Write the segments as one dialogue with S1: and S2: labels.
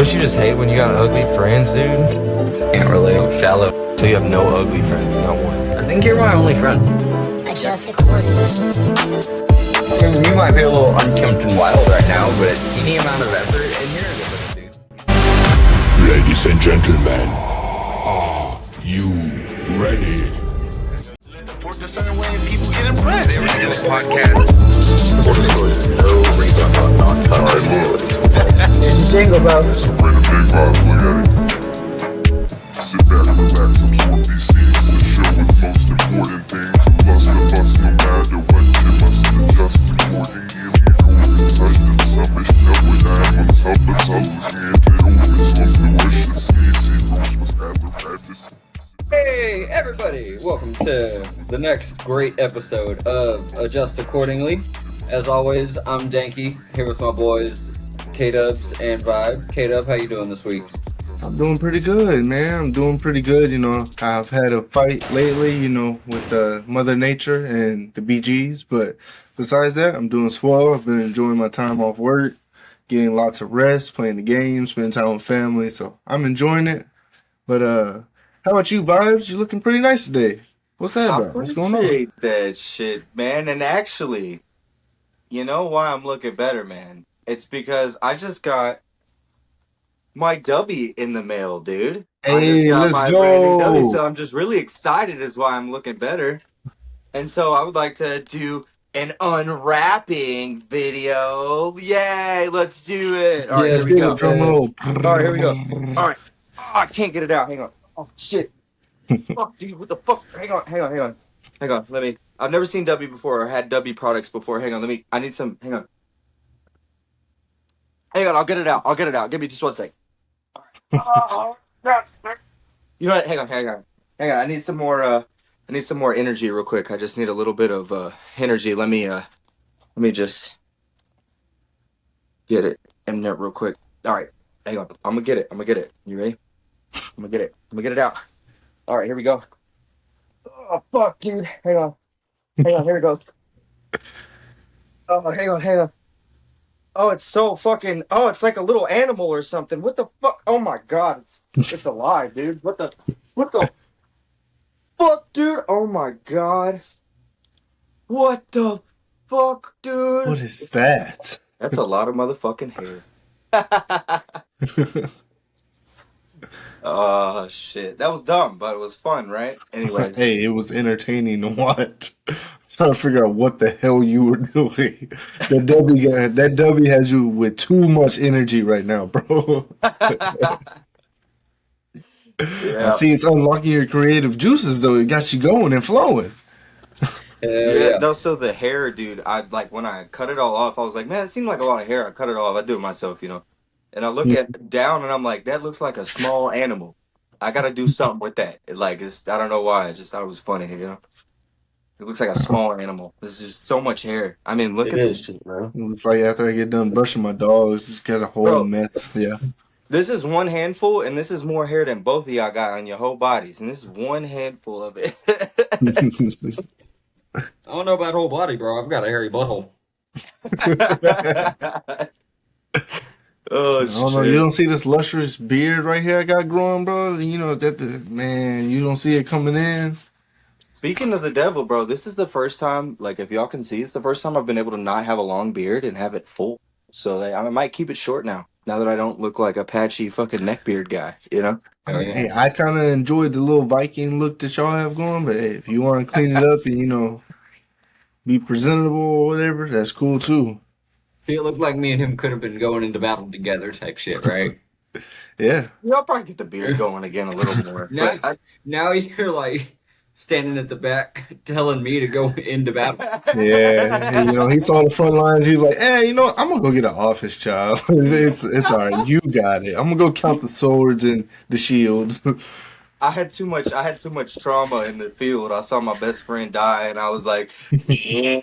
S1: Don't you just hate when you got ugly friends, dude?
S2: Can't relate. Shallow.
S1: So you have no ugly friends, not one.
S2: I think you're my only friend. You might be a little unkempt and wild right now, but any amount of effort and you're a good looking dude.
S3: Ladies and gentlemen, are you ready?
S4: For the certain way people get impressed. They were doing this podcast.
S3: For the story, no reason not touching.
S2: Jingle bells.
S3: Some random big vibes, look at it. Sit back, relax, absorb these scenes. The show with most important things. Plus the bus, no matter what, you must adjust according. Touch the submission up with diamonds up the toes. Hand it over to the wishes. See, Bruce was ever practice.
S2: Hey everybody, welcome to the next great episode of Adjust Accordingly. As always, I'm Danky, here with my boys KDubz and Vibe. KDub, how you doing this week?
S5: I'm doing pretty good, man. I'm doing pretty good. I've had a fight lately, with Mother Nature and the BGs. But besides that, I'm doing swell. I've been enjoying my time off work, getting lots of rest, playing the game, spending time with family. So I'm enjoying it. But how about you, Vibes? You looking pretty nice today. What's that about? What's going on?
S1: I appreciate that shit, man. And actually, you know why I'm looking better, man? It's because I just got my W in the mail, dude. I just
S5: Hey,
S1: got
S5: let's
S1: my brand new W,
S5: go.
S1: so I'm just really excited is why I'm looking better. And so I would like to do an unwrapping video. Yay, let's do it. All right,
S2: Yes,
S1: here we go.
S5: Drum roll.
S1: All right, here we go. All right. Oh, I can't get it out. Hang on. Oh, shit. Fuck, dude. What the fuck? Hang on. Hang on. I've never seen W before or had W products before. Hang on. I need some. Hang on. I'll get it out. Give me just one sec. All right. You know what? Hang on. I need some more energy real quick. I just need a little bit of energy. Let me just get it in there real quick. All right. Hang on. I'm gonna get it. You ready? I'm gonna get it out. All right, here we go. Oh fuck, dude. Hang on. Here it goes. Oh, hang on. Oh, it's so fucking. Oh, it's like a little animal or something. What the fuck? Oh my god, it's alive, dude. What the fuck, dude? Oh my god. What the fuck, dude?
S5: What is that?
S1: That's a lot of motherfucking hair. Oh shit, that was dumb, but it was fun, right? Anyways,
S5: Hey, it was entertaining to watch. Trying to figure out what the hell you were doing. That W has you with too much energy right now, bro. I
S1: yeah.
S5: see it's unlocking your creative juices though. It got you going and flowing.
S1: Yeah, no, so the hair, dude, I like when I cut it all off, I was like, man, it seemed like a lot of hair. I cut it off. I do it myself, And I look at down and I'm like, that looks like a small animal. I gotta do something with that. I don't know why. I just thought it was funny, It looks like a small animal. There's just so much hair. I mean, look at this shit, bro.
S5: It looks like after I get done brushing my dogs, it's got a whole
S1: Bro.
S5: mess. Yeah.
S1: This is one handful, and this is more hair than both of y'all got on your whole bodies. And this is one handful of it.
S2: I don't know about whole body, bro. I've got a hairy butthole.
S1: Oh,
S5: I don't know. You don't see this lustrous beard right here I got growing, bro? Man, you don't see it coming in.
S1: Speaking of the devil, bro, this is the first time, like, if y'all can see, it's the first time I've been able to not have a long beard and have it full. So I might keep it short now that I don't look like a patchy fucking neckbeard guy,
S5: Hey, I kind of enjoyed the little Viking look that y'all have going, but hey, if you want to clean it up and, be presentable or whatever, that's cool too.
S2: See, it looked like me and him could have been going into battle together type shit, right?
S5: Yeah.
S1: I'll probably get the beard going again a little more.
S2: Now you're like standing at the back telling me to go into battle.
S5: Yeah. Hey, he saw the front lines. He was like, hey, I'm going to go get an office job. It's all right. You got it. I'm going to go count the swords and the shields.
S1: I had too much trauma in the field. I saw my best friend die, and I was like, fucking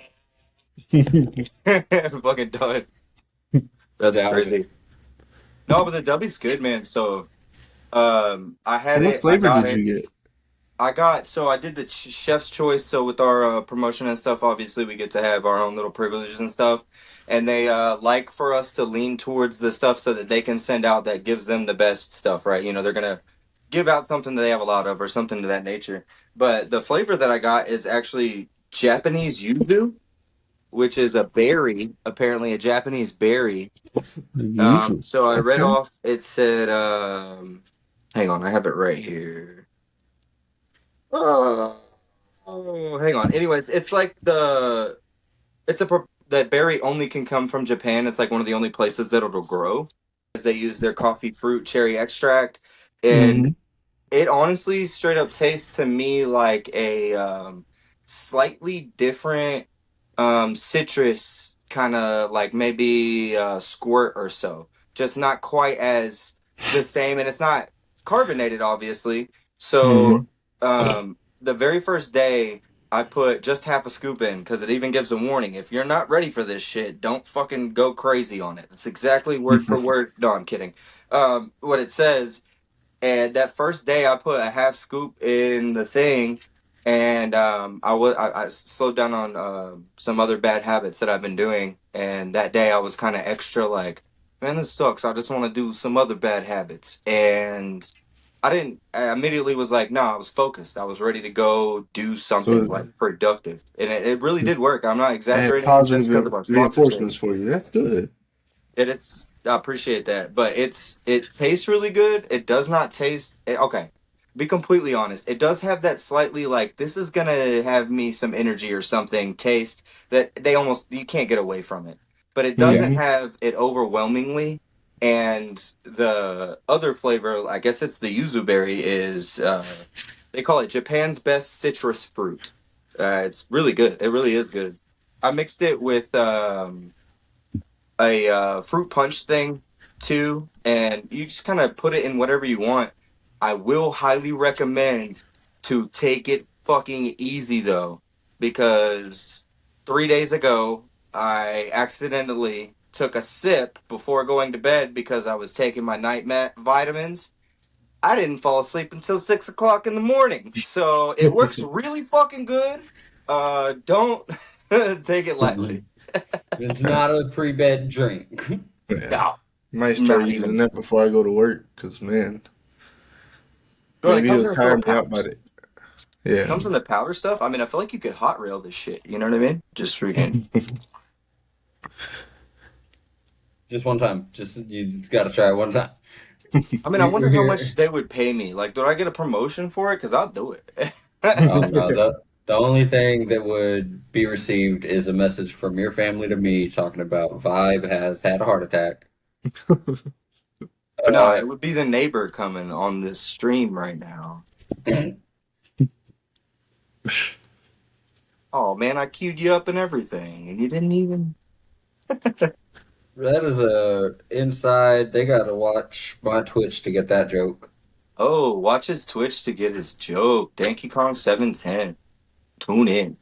S1: done. That's crazy. No, but the W's good, man. So, I had
S5: What
S1: it.
S5: flavor
S1: I got
S5: did
S1: it.
S5: you get?
S1: I did the chef's choice. So with our promotion and stuff, obviously we get to have our own little privileges and stuff. And they like for us to lean towards the stuff so that they can send out that gives them the best stuff, right? You know, they're gonna give out something that they have a lot of or something to that nature. But the flavor that I got is actually Japanese yuzu, which is a berry, apparently a Japanese berry.
S5: Usually.
S1: So I read
S5: Okay.
S1: off. It said, hang on, I have it right here. Oh, hang on. Anyways, it's like that berry only can come from Japan. It's like one of the only places that it'll grow. As they use their coffee fruit cherry extract, and
S5: Mm-hmm.
S1: it honestly straight up tastes to me like a slightly different citrus kind of like maybe a squirt or so. Just not quite as the same, and it's not carbonated, obviously.
S5: Mm-hmm.
S1: So the very first day I put just half a scoop in because it even gives a warning. If you're not ready for this shit, don't fucking go crazy on it. It's exactly word for word. No, I'm kidding. What it says, and that first day I put a half scoop in the thing, and I slowed down on some other bad habits that I've been doing, and that day I was kind of extra like, man, this sucks. I just want to do some other bad habits, and I didn't. I immediately was like, no, I was focused. I was ready to go do something
S5: So
S1: like productive, and it really did work. I'm not
S5: it had
S1: exaggerating just because
S5: positive
S1: of our sponsorship.
S5: reinforcements for you. That's good.
S1: It is. I appreciate that, but it tastes really good. It does not taste okay. Be completely honest. It does have that slightly like this is gonna have me some energy or something taste that they almost you can't get away from it. But it doesn't
S5: Mm-hmm.
S1: have it overwhelmingly. And the other flavor, I guess it's the yuzu berry, is they call it Japan's best citrus fruit. It's really good. It really is good. I mixed it with a fruit punch thing too, and you just kind of put it in whatever you want. I will highly recommend to take it fucking easy though, because 3 days ago I accidentally took a sip before going to bed because I was taking my vitamins. I didn't fall asleep until 6 o'clock in the morning, so it works really fucking good. Don't take it lightly.
S2: It's not a pre-bed drink.
S5: Yeah.
S1: No,
S5: Might start
S1: not
S5: using
S1: even.
S5: that before I go to work, cause man,
S1: Bro, it
S5: maybe
S1: comes
S5: it'll
S1: in this little
S5: tire me out
S1: pouch.
S5: by it. Yeah.
S1: Comes in the powder stuff. I mean, I feel like you could hot rail this shit. You know what I mean? Just freaking.
S2: Just one time. You just got to try it one time.
S1: I mean, I wonder how much they would pay me. Like, do I get a promotion for it? Because I'll do it.
S2: Oh no, the only thing that would be received is a message from your family to me talking about Vibe has had a heart attack.
S1: No,
S2: Uh,
S1: it would be the neighbor coming on this stream right now. Oh man, I queued you up and everything, and you didn't even.
S2: that is a inside. They got to watch my Twitch to get that joke.
S1: Oh, watch his Twitch to get his joke. Danky Kong 710. Tune in.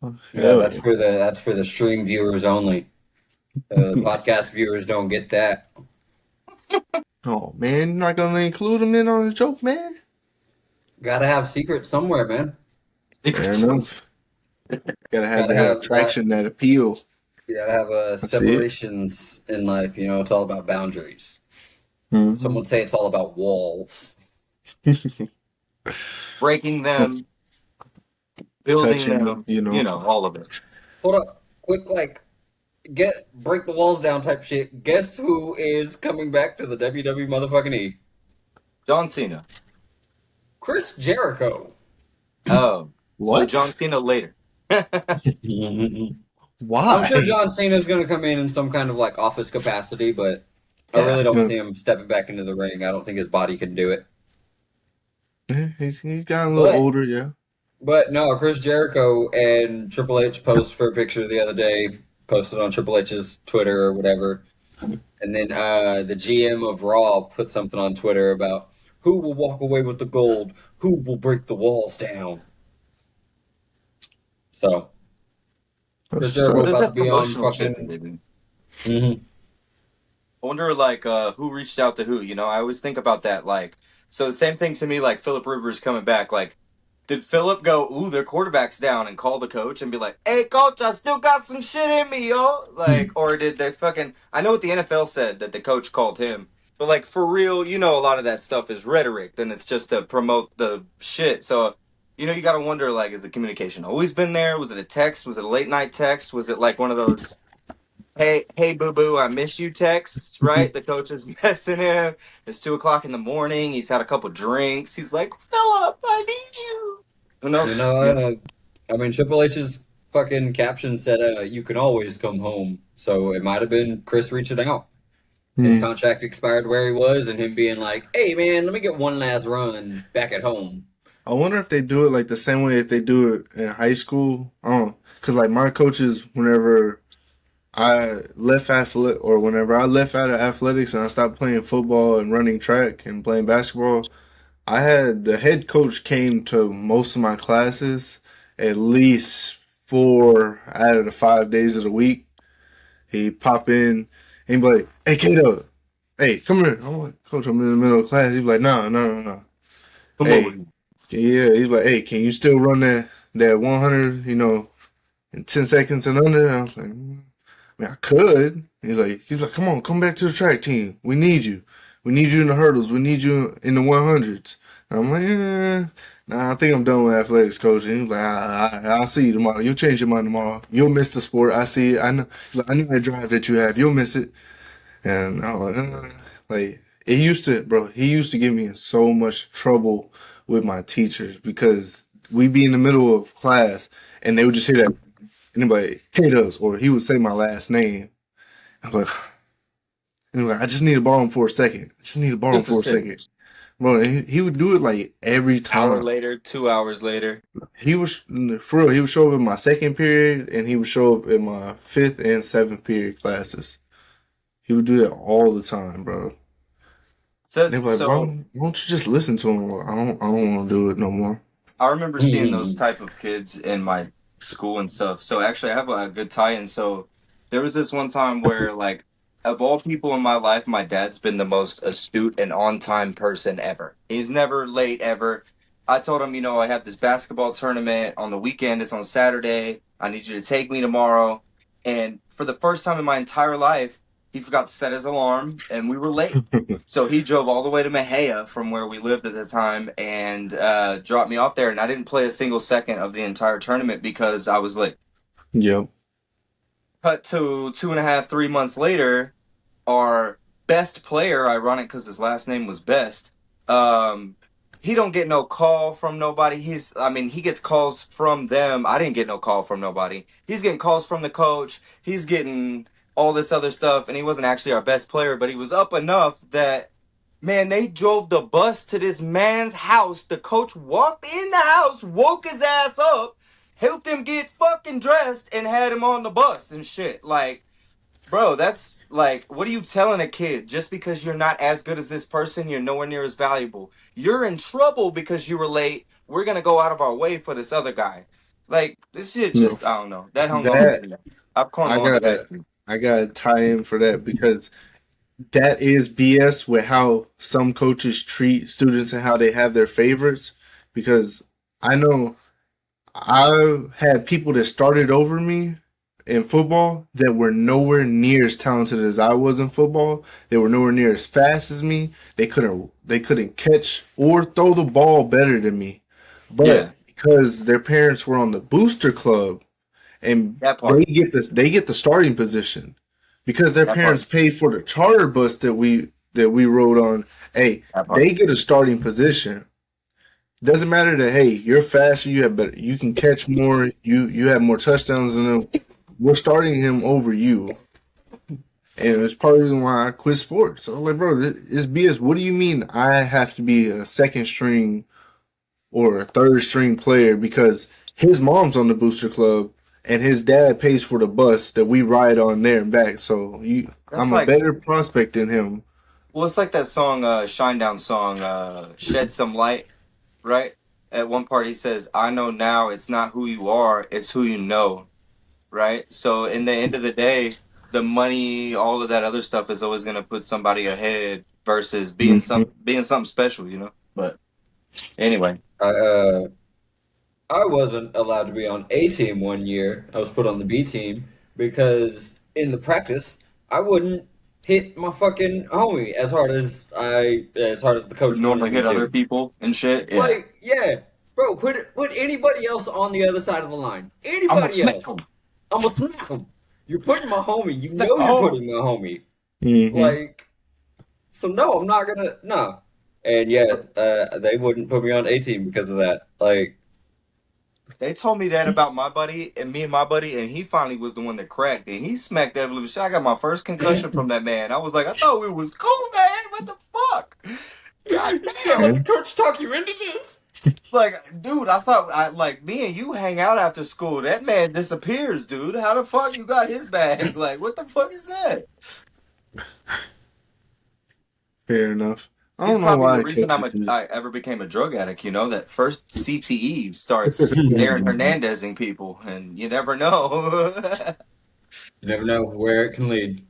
S2: Yeah,
S5: Hell yeah.
S2: that's for the stream viewers only. The podcast viewers don't get that.
S5: Oh man, you're not gonna include him in on the joke, man.
S2: Got to have secrets somewhere, man.
S5: Fair enough. Gotta have
S2: Got to
S5: that
S2: have that.
S5: attraction, that appeal.
S2: You got to have
S5: That's it.
S2: separations in life. You know, it's all about boundaries.
S5: Mm-hmm.
S2: Some would say it's all about walls.
S1: Breaking them, building
S5: Touching,
S1: them.
S5: you know.
S1: All of it.
S2: Hold up, quick, like break the walls down type shit. Guess who is coming back to the WWE motherfucking E?
S1: John Cena.
S2: Chris Jericho.
S1: Oh, so
S5: What?
S1: John Cena later.
S5: Why?
S2: I'm sure John Cena is going to come in some kind of like office capacity, but I really don't
S5: Yeah.
S2: see him stepping back into the ring. I don't think his body can do it.
S5: Yeah, he's gotten a little
S2: But
S5: older, yeah.
S2: but no, Chris Jericho and Triple H posted for a picture the other day, posted on Triple H's Twitter or whatever. And then the GM of Raw put something on Twitter about who will walk away with the gold, who will break the walls down. So Chris
S5: That's what's
S2: Jericho
S1: What
S5: up.
S1: is
S2: about to
S1: that
S2: be on
S1: promotional shit that
S2: fucking.
S1: they do?
S2: Mhm.
S1: I wonder, like, who reached out to who? You know, I always think about that. Like, So the same thing to me, like Philip Rivers coming back. Like, did Philip go, ooh, their quarterback's down, and call the coach and be like, hey, coach, I still got some shit in me, yo? Like, or did they fucking. I know what the NFL said that the coach called him, but like, for real, you know, a lot of that stuff is rhetoric, then it's just to promote the shit. So, you know, you gotta wonder, like, is the communication always been there? Was it a text? Was it a late night text? Was it like one of those. Hey, boo boo, I miss you texts, right? The coach is messing him. It's 2 o'clock in the morning. He's had a couple drinks. He's like, Philip, I need you. Who
S2: You
S1: knows?
S2: know,
S1: You know?
S2: I mean, Triple H's fucking caption said, "You can always come home." So it might have been Chris reaching out. His
S5: Hmm.
S2: contract expired where he was, and him being like, "Hey, man, let me get one last run back at home."
S5: I wonder if they do it like the same way that they do it in high school. Cause like my coaches, whenever I left athletic or whenever I left out of athletics and I stopped playing football and running track and playing basketball, I had the head coach came to most of my classes at least 4 out of the 5 days of the week. He pop in and be like, "Hey, Kato, hey, come here." I'm like, "Coach, I'm in the middle of class." He's like, "No, no, no, no.
S1: Come
S5: Hey,
S1: on.
S5: yeah." He's like, "Hey, can you still run that 100? In 10 seconds and under?" And I was like, I mean, I could. He's like, "Come on, come back to the track team. We need you. We need you in the hurdles. We need you in the 100s." And I'm like, nah, I think I'm done with athletics, coach. And he's like, I'll see you tomorrow. You'll change your mind tomorrow. You'll miss the sport. I see it. I know. He's like, I know that drive that you have. You'll miss it. And I was like, it used to, bro. He used to get me in so much trouble with my teachers because we be in the middle of class and they would just say that anybody KDubz, or he would say my last name. I'm like, anyway, I just need to borrow him for a second. I just need to borrow him
S1: Just a
S5: for a
S1: second.
S5: second. Bro, he would do it like every
S1: Hour
S5: time.
S1: later, 2 hours later.
S5: He was for real. He would show up in my second period, and he would show up in my fifth and seventh period classes. He would do that all the time, bro. They're
S1: Says
S5: like, "Bro,
S1: so.
S5: why don't you just listen to him?" I don't want to do it no more.
S1: I remember seeing those type of kids in my school and stuff. So actually, I have a good tie-in. So there was this one time where, like, of all people in my life, my dad's been the most astute and on-time person ever. He's never late ever. I told him, you know, I have this basketball tournament on the weekend. It's on Saturday. I need you to take me tomorrow. And for the first time in my entire life, he forgot to set his alarm, and we were late. So he drove all the way to Mahia from where we lived at the time and dropped me off there. And I didn't play a single second of the entire tournament because I was late.
S5: Yep.
S1: Cut to 2.5, 3 months later, our best player, ironic because his last name was Best, um, he don't get no call from nobody. I mean, he gets calls from them. I didn't get no call from nobody. He's getting calls from the coach. He's getting all this other stuff, and he wasn't actually our best player, but he was up enough that, man, they drove the bus to this man's house. The coach walked in the house, woke his ass up, helped him get fucking dressed, and had him on the bus and shit. Like, bro, that's like, what are you telling a kid? Just because you're not as good as this person, you're nowhere near as valuable. You're in trouble because you were late. We're gonna go out of our way for this other guy. Like, this shit
S5: No,
S1: just, I don't know. That hung on to
S5: that
S1: me. I've clung
S5: I
S1: on to
S5: gotta
S1: that.
S5: I gotta tie in for that because that is BS with how some coaches treat students and how they have their favorites. Because I know I've had people that started over me in football that were nowhere near as talented as I was in football. They were nowhere near as fast as me. They couldn't catch or throw the ball better than me.
S1: Yeah,
S5: But because their parents were on the booster club and
S1: that
S5: they
S1: part.
S5: get the starting position because their
S1: That
S5: parents
S1: part.
S5: paid for the charter bus that we rode on. Hey,
S1: That part.
S5: they get a starting position. Doesn't matter that hey, you're faster, you have better, you can catch more, you have more touchdowns than them. We're starting him over you, and it's part of the reason why I quit sports. So I'm like, bro, it's BS. What do you mean I have to be a second string or a third string player because his mom's on the booster club and his dad pays for the bus that we ride on there and back. So
S1: That's
S5: I'm a
S1: like,
S5: better prospect than him.
S1: well, it's like that song, Shinedown song, Shed Some Light, right? At one part, he says, I know now it's not who you are, it's who you know, right? So, in the end of the day, the money, all of that other stuff is always going to put somebody ahead versus being
S5: Mhm.
S1: being something special, you know? But anyway,
S2: I wasn't allowed to be on A team one year. I was put on the B team because in the practice I wouldn't hit my fucking homie as hard as the
S1: would
S2: coach wanted
S1: normally
S2: me
S1: hit other
S2: to.
S1: people and shit. Yeah,
S2: Like, yeah, bro, put anybody else on the other side of the line.
S1: I'm gonna
S2: Anybody
S1: smack
S2: else.
S1: him.
S2: I'm gonna smack him. You're putting my homie. You
S1: Smack
S2: know
S1: my
S2: you're
S1: home.
S2: putting my homie.
S5: Mm-hmm.
S2: Like, so no, I'm not gonna no. And yeah, they wouldn't put me on A team because of that. Like,
S1: They told me that about my buddy and me and my buddy, and he finally was the one that cracked, and he smacked that little shit. I got my first concussion from that man. I was like, I thought we was cool, man. What the fuck? God
S2: you just gotta
S1: damn.
S2: let the coach talk you into this.
S1: Like, dude, I thought like me and you hang out after school. That man disappears, dude. How the fuck you got his bag? Like, what the fuck is that?
S5: Fair enough. I
S1: He's
S5: don't know
S1: probably
S5: why
S1: the
S5: I
S1: reason
S5: catch it.
S1: I ever became a drug addict. You know, that first CTE starts Aaron Hernandezing people, and you never know.
S2: You never know where it can lead.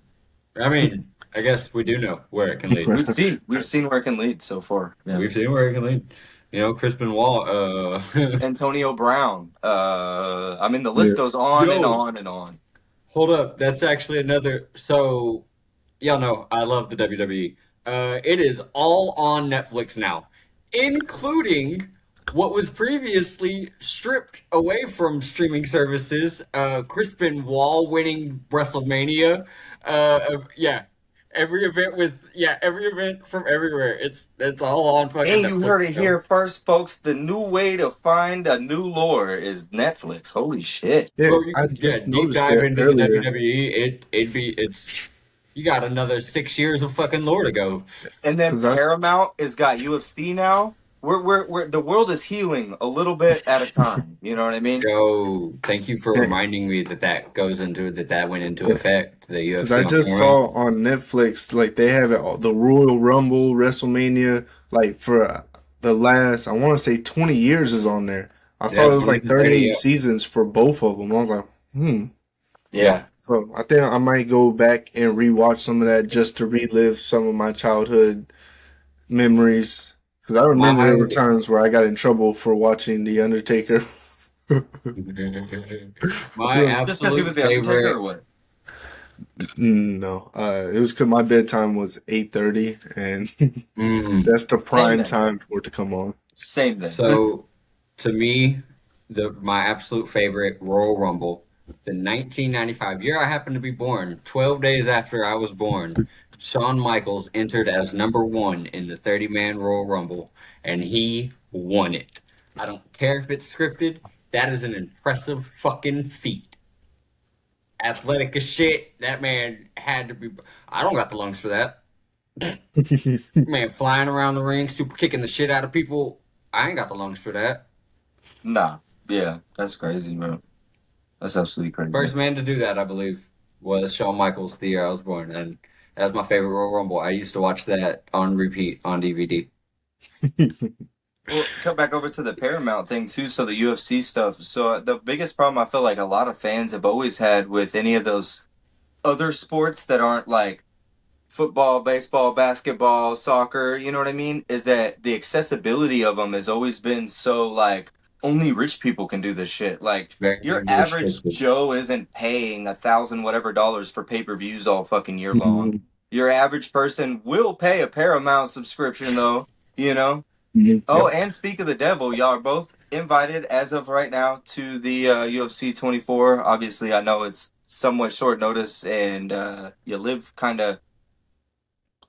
S2: I mean, I guess we do know where it can lead.
S1: We've seen where it can lead so far. Yeah.
S2: We've seen where it can lead. You know, Crispin Wall.
S1: Antonio Brown. I mean, the
S5: Yeah.
S1: list goes on and
S2: Yo.
S1: on and on.
S2: Hold up, that's actually another. So, y'all know I love the WWE. It is all on Netflix now, including what was previously stripped away from streaming services. Crispin Wall winning WrestleMania. Yeah, every event from everywhere. It's all on fucking
S1: Hey,
S2: Netflix.
S1: you heard it
S2: now.
S1: here first, folks. The new way to find a new lore is Netflix. Holy shit.
S5: Yeah,
S2: Bro, you
S5: I
S2: can
S5: just
S2: deep
S5: noticed
S2: dive
S5: that
S2: into the
S5: earlier.
S2: WWE. It's you got another 6 years of fucking lore to go.
S1: And then
S5: 'Cause I-
S1: Paramount has got UFC now. We're the world is healing a little bit at a time. You know what I mean?
S2: Go. Thank you for
S5: Yeah.
S2: reminding me that went into
S5: Yeah.
S2: effect. The
S5: Because
S2: UFC
S5: I
S2: on
S5: just
S2: Paramount.
S5: saw on Netflix, like they have it, the Royal Rumble, WrestleMania, like for the last, I want to say 20 years is on there. I saw it was like 38
S2: yeah.
S5: seasons for both of them. I was like,
S1: Yeah.
S5: So I think I might go back and rewatch some of that just to relive some of my childhood memories. Because I remember there were times where I got in trouble for watching The Undertaker.
S2: My
S1: Just because he
S2: absolute
S1: was the Undertaker
S2: favorite.
S1: or what?
S5: No, it was because my bedtime was 8:30, and that's the prime
S1: then.
S5: time for it to come on.
S1: Same thing.
S2: So, to me, my absolute favorite Royal Rumble, the 1995 year I happened to be born, 12 days after I was born, Shawn Michaels entered as #1 in the 30-man Royal Rumble, and he won it. I don't care if it's scripted. That is an impressive fucking feat. Athletic as shit. That man had to be. I don't got the lungs for that. Man, flying around the ring, super kicking the shit out of people. I ain't got the lungs for that.
S1: Nah. Yeah, that's crazy, bro. That's absolutely crazy.
S2: First man to do that, I believe, was Shawn Michaels the year I was born, and that was my favorite Royal Rumble. I used to watch that on repeat on DVD.
S1: Well, come back over to the Paramount thing too. So the UFC stuff. So the biggest problem I feel like a lot of fans have always had with any of those other sports that aren't like football, baseball, basketball, soccer, you know what I mean? Is that the accessibility of them has always been so like only rich people can do this shit. Like
S2: Very
S1: your average
S2: restricted.
S1: Joe isn't paying $1,000 whatever dollars for pay-per-views all fucking year long. Your average person will pay a Paramount subscription though, you know? Oh, and speak of the devil, y'all are both invited as of right now to the UFC 24. Obviously, I know it's somewhat short notice, and you live kind of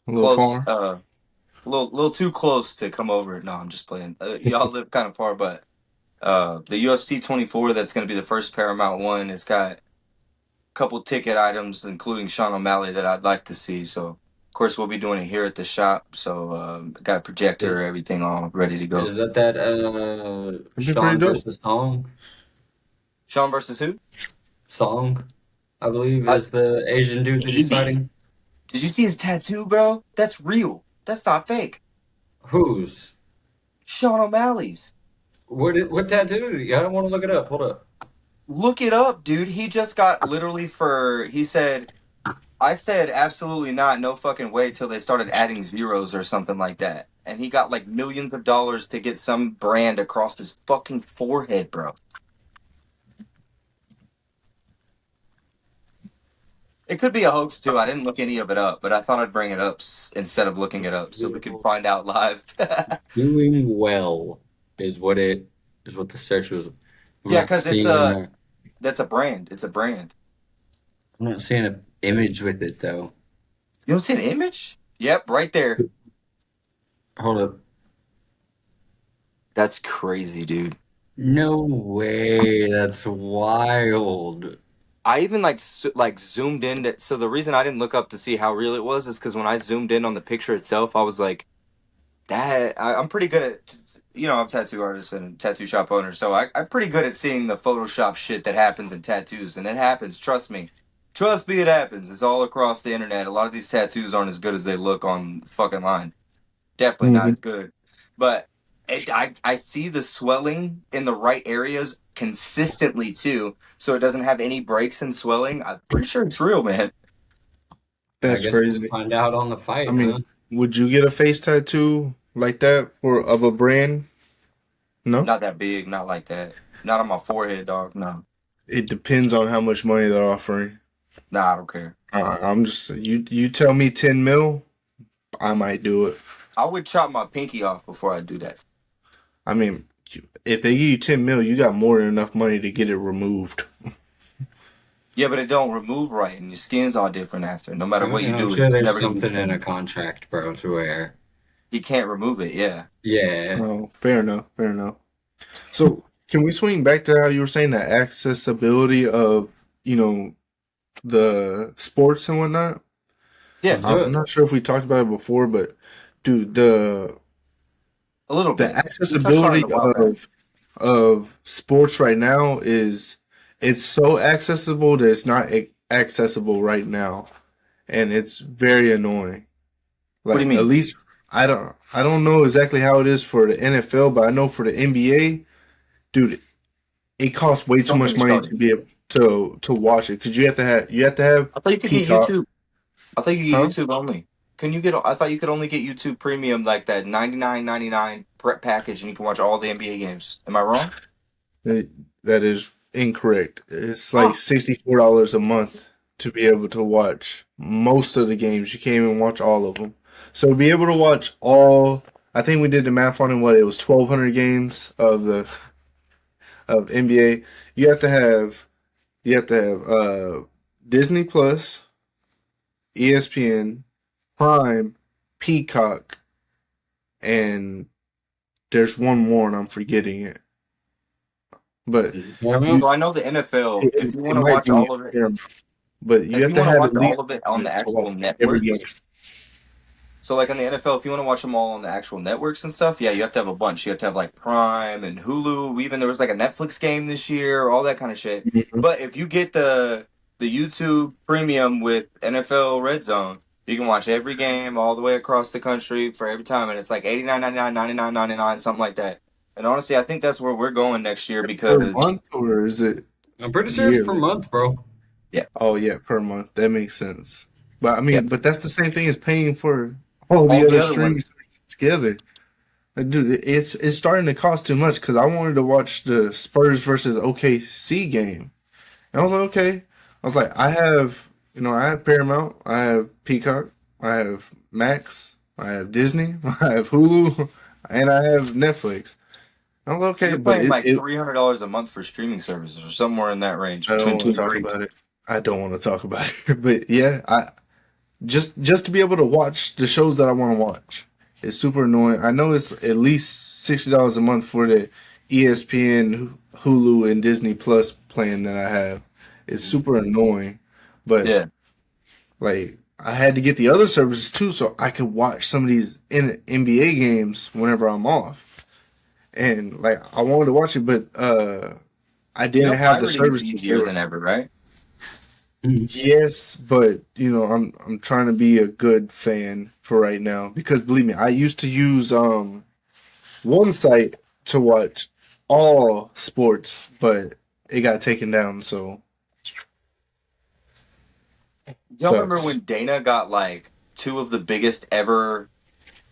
S5: A little
S1: close,
S5: far.
S1: a little too close to come over. No, I'm just playing. Y'all live kind of far, but the UFC 24 that's going to be the first Paramount one. It's got a couple ticket items, including Sean O'Malley, that I'd like to see. So. Of course, we'll be doing it here at the shop, so got a projector, everything all ready to go.
S2: Is that
S5: be
S2: Sean
S5: pretty dope.
S2: versus Song?
S1: Sean versus who?
S2: Song, I believe, is the Asian dude that he's
S1: Maybe.
S2: fighting.
S1: Did you see his tattoo, bro? That's real. That's not fake.
S2: Whose?
S1: Sean O'Malley's.
S2: What tattoo? I don't want to look it up. Hold up.
S1: Look it up, dude. He just got literally he said I said absolutely not, no fucking way till they started adding zeros or something like that. And he got like millions of dollars to get some brand across his fucking forehead, bro. It could be a hoax too. I didn't look any of it up, but I thought I'd bring it up instead of looking it up so we could find out live.
S2: Doing well is what the search was. I'm
S1: Yeah,
S2: not
S1: because
S2: seeing
S1: that's a brand. It's a brand.
S2: I'm not seeing an image with it though.
S1: You don't see an image? Yep, right there.
S2: Hold up.
S1: That's crazy, dude.
S2: No way. That's wild.
S1: I even like zoomed in. So the reason I didn't look up to see how real it was is because when I zoomed in on the picture itself, I was like, I'm pretty good at, I'm a tattoo artist and tattoo shop owner, so I'm pretty good at seeing the Photoshop shit that happens in tattoos, and it happens. Trust me, it happens. It's all across the internet. A lot of these tattoos aren't as good as they look on fucking line. Definitely not
S5: Mhm.
S1: as good, but I see the swelling in the right areas consistently too, so it doesn't have any breaks in swelling. I'm pretty sure it's real, man.
S2: I
S5: That's
S2: guess we'll
S5: crazy.
S2: find out on the
S5: I
S2: fight, huh?
S5: mean, would you get a face tattoo like that for of a brand? No.
S1: Not that big, not like that. Not on my forehead, dog. No,
S5: It depends on how much money they're offering.
S1: nah, I don't care.
S5: I'm just you. You tell me 10 mil, I might do it.
S1: I would chop my pinky off before I do that.
S5: I mean, if they give you 10 mil, you got more than enough money to get it removed.
S1: Yeah, but it don't remove right, and your skin's all different after. No matter what you
S2: I'm
S1: do,
S2: sure
S1: it's
S2: there's
S1: never gonna be the
S2: something in a
S1: same.
S2: contract, bro, to where
S1: You can't remove it. Yeah.
S2: yeah.
S5: Oh, fair enough. Fair enough. So, can we swing back to how you were saying the accessibility of the sports and whatnot?
S1: Yeah,
S2: Let's do
S5: I'm
S2: it.
S5: not sure if we talked about it before, but dude,
S1: a little
S5: the
S1: bit. We touched on it a
S5: accessibility
S1: while back.
S5: of sports right now is it's so accessible that it's not accessible right now, and it's very annoying.
S1: What do you
S5: Like at
S1: mean?
S5: least I don't know exactly how it is for the NFL, but I know for the NBA, dude, it costs way too
S1: Don't get
S5: much
S1: me
S5: money
S1: started.
S5: to be able to watch it because you have to have
S1: I thought you could get
S5: Peacock,
S1: YouTube. I thought you could
S5: huh?
S1: get YouTube only. Can you get? I thought you could only get YouTube Premium, like that 99.99 prep package, and you can watch all the NBA games. Am I wrong?
S5: That that is incorrect. It's like
S1: Oh,
S5: $64 a month to be able to watch most of the games. You can't even watch all of them. So to be able to watch all, I think we did the math on it. What it was, 1,200 games of NBA. You have to have Disney Plus, ESPN, Prime, Peacock, and there's one more, and I'm forgetting it. But you,
S1: so I know the NFL. If you
S5: it
S1: want to
S5: might
S1: watch
S5: be
S1: all of it,
S5: Paramount, but you
S1: if
S5: have
S1: you
S5: to
S1: want to
S5: have
S1: watch
S5: at
S1: all
S5: least
S1: of it on the
S5: to watch
S1: actual
S5: every game.
S1: networks, so like on the NFL, if you want to watch them all on the actual networks and stuff, yeah, you have to have a bunch. You have to have like Prime and Hulu. Even there was like a Netflix game this year, all that kind of shit.
S5: Mhm.
S1: But if you get the YouTube Premium with NFL Red Zone, you can watch every game all the way across the country for every time, and it's like 89.99, 99.99, something like that. And honestly, I think that's where we're going next year
S5: Per
S1: because
S5: month or is it
S2: I'm pretty sure it's per
S5: yearly?
S2: month, bro.
S1: yeah,
S5: Oh yeah, per month. That makes sense. But I
S1: yeah,
S5: mean, but that's the same thing as paying for all the
S1: all the
S5: other
S1: other
S5: streaming
S1: ones.
S5: services together. Like, dude, it's starting to cost too much because I wanted to watch the Spurs versus OKC game. And I was like, okay. I was like, I have Paramount, I have Peacock, I have Max, I have Disney, I have Hulu, and I have Netflix. I'm like, okay,
S1: You're
S5: but
S1: paying like $300 a month for streaming services or somewhere in that range
S5: I don't
S1: between two
S5: want to
S1: and
S5: talk
S1: three.
S5: about it. I don't want to talk about it. But yeah, I just to be able to watch the shows that I want to watch. It's super annoying. I know it's at least $60 a month for the ESPN, Hulu, and Disney Plus plan that I have. It's super annoying, but
S1: Yeah.
S5: like I had to get the other services too, so I could watch some of these NBA games whenever I'm off. And like I wanted to watch it, but I
S1: You know,
S5: didn't have the
S1: pirating is
S5: services. They
S1: easier
S5: were
S1: than ever, right?
S5: Yes, but I'm trying to be a good fan for right now because believe me, I used to use one site to watch all sports, but it got taken down. So
S1: Y'all remember
S5: Facts.
S1: when Dana got like two of the biggest ever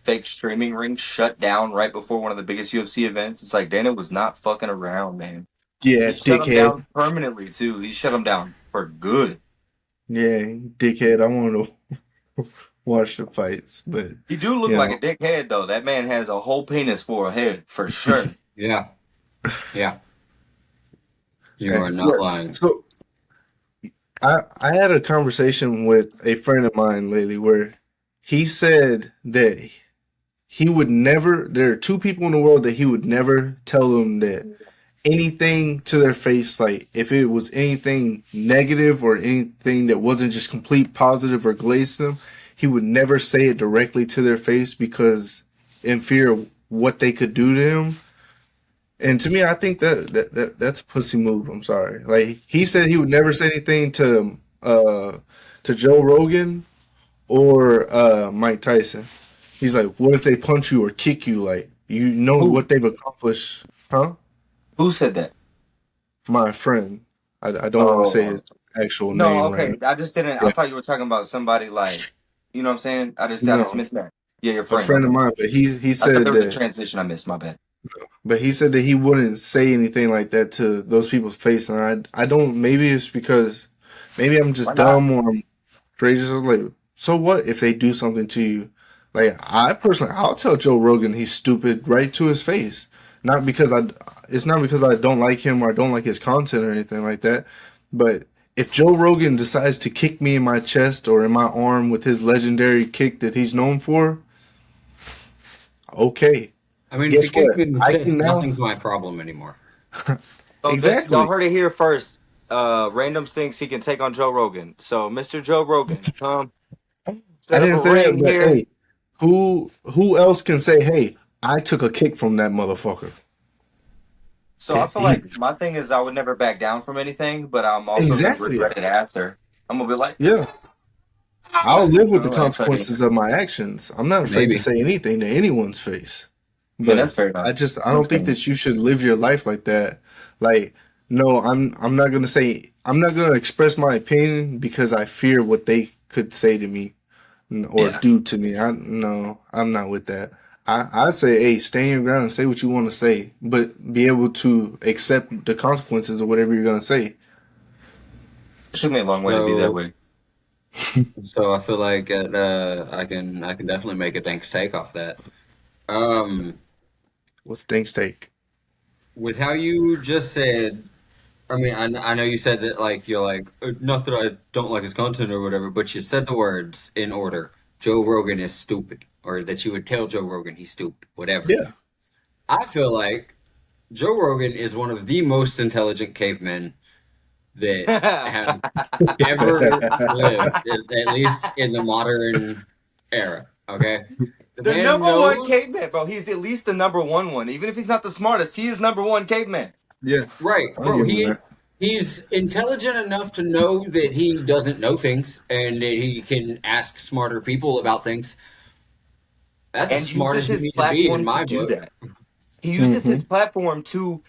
S1: fake streaming rings shut down right before one of the biggest UFC events? It's like Dana was not fucking around, man.
S5: Yeah,
S1: He shut them
S5: dickhead.
S1: down permanently too. He shut them down for good.
S5: Yeah, dickhead. I want to watch the fights, but
S1: He do look
S5: you
S1: like a
S5: know,
S1: dickhead though. That man has a whole penis for a head for sure.
S2: Yeah. Yeah. You are not
S5: yes.
S2: lying.
S5: So I had a conversation with a friend of mine lately where he said that he would never. There are two people in the world that he would never tell them that anything to their face, like if it was anything negative or anything that wasn't just complete positive or glazed them, he would never say it directly to their face because in fear of what they could do to him. And to me, I think that's a pussy move. I'm sorry. Like he said, he would never say anything to Joe Rogan or Mike Tyson. He's like, what if they punch you or kick you? Like you know
S1: Who?
S5: what they've accomplished, huh?
S1: Who said that?
S5: My friend. I don't want to say
S1: Oh
S5: his actual
S1: no,
S5: name right
S1: okay.
S5: now.
S1: I just didn't. I
S5: Yeah,
S1: thought you were talking about somebody like, you know what I'm saying? I just
S5: no,
S1: missed that. Yeah, your
S5: a
S1: friend.
S5: friend of
S1: Okay.
S5: mine, but he
S1: I thought
S5: said
S1: there was a
S5: that,
S1: transition I missed. My bad.
S5: but he said that he wouldn't say anything like that to those people's face, and I don't. Maybe it's because maybe I'm
S1: Why
S5: just
S1: not?
S5: dumb or I'm crazy. I was like, so what if they do something to you? Like I personally, I'll tell Joe Rogan he's stupid right to his face. Not because I, it's not because I don't like him or I don't like his content or anything like that. But if Joe Rogan decides to kick me in my chest or in my arm with his legendary kick that he's known for, okay.
S2: I mean, if he
S5: Guess
S2: kicks
S5: what?
S2: me in the
S5: I can
S2: chest,
S5: now.
S2: nothing's my problem anymore.
S1: So this y'all
S5: Exactly.
S1: heard it here first. Randoms thinks he can take on Joe Rogan. So Mr. Joe Rogan,
S5: I
S1: set up a
S5: didn't say that,
S1: ring
S5: but
S1: here.
S5: hey, who else can say, hey, I took a kick from that motherfucker?
S1: So I feel
S5: He,
S1: like my thing is I would never back down from anything, but I'm also gonna
S5: exactly.
S1: regret it after. I'm gonna be like,
S5: Yeah. I'll live with the
S1: like fucking.
S5: consequences of my actions. I'm not afraid to
S2: Maybe.
S5: say anything to anyone's face.
S1: I mean, that's
S5: But
S1: fair enough.
S5: I
S1: I'm
S5: don't think
S1: saying.
S5: that you should live your life like that. Like, no, I'm not gonna say I'm not gonna express my opinion because I fear what they could say to me or
S1: Yeah.
S5: do to me. No, I'm not with that. I say, hey, stay in your ground and say what you want to say, but be able to accept the consequences of whatever you're gonna say.
S1: It took me a long way to be that
S2: So,
S1: way.
S2: so I feel like I can definitely make a thanks take off that. Um,
S5: What's Dink's take?
S2: with how you just said, I mean, I know you said that like you're like not that I don't like his content or whatever, but you said the words in order. Joe Rogan is stupid, or that you would tell Joe Rogan he's stupid, whatever.
S5: Yeah.
S2: I feel like Joe Rogan is one of the most intelligent cavemen that has ever lived, at least in the modern era. Okay, the
S1: The
S2: man
S1: number one
S2: knows,
S1: caveman, bro. He's at least the number one. Even if he's not the smartest, he is number one caveman.
S5: Yeah.
S2: right,
S5: I'll
S2: bro.
S5: give him
S2: He
S5: that.
S2: he's intelligent enough to know that he doesn't know things and that he can ask smarter people about things. That's as
S1: And
S2: smart
S1: uses
S2: as you
S1: his
S2: need to be in
S1: platform to
S2: my
S1: do
S2: book,
S1: that. He uses
S5: Hmm.
S1: his platform to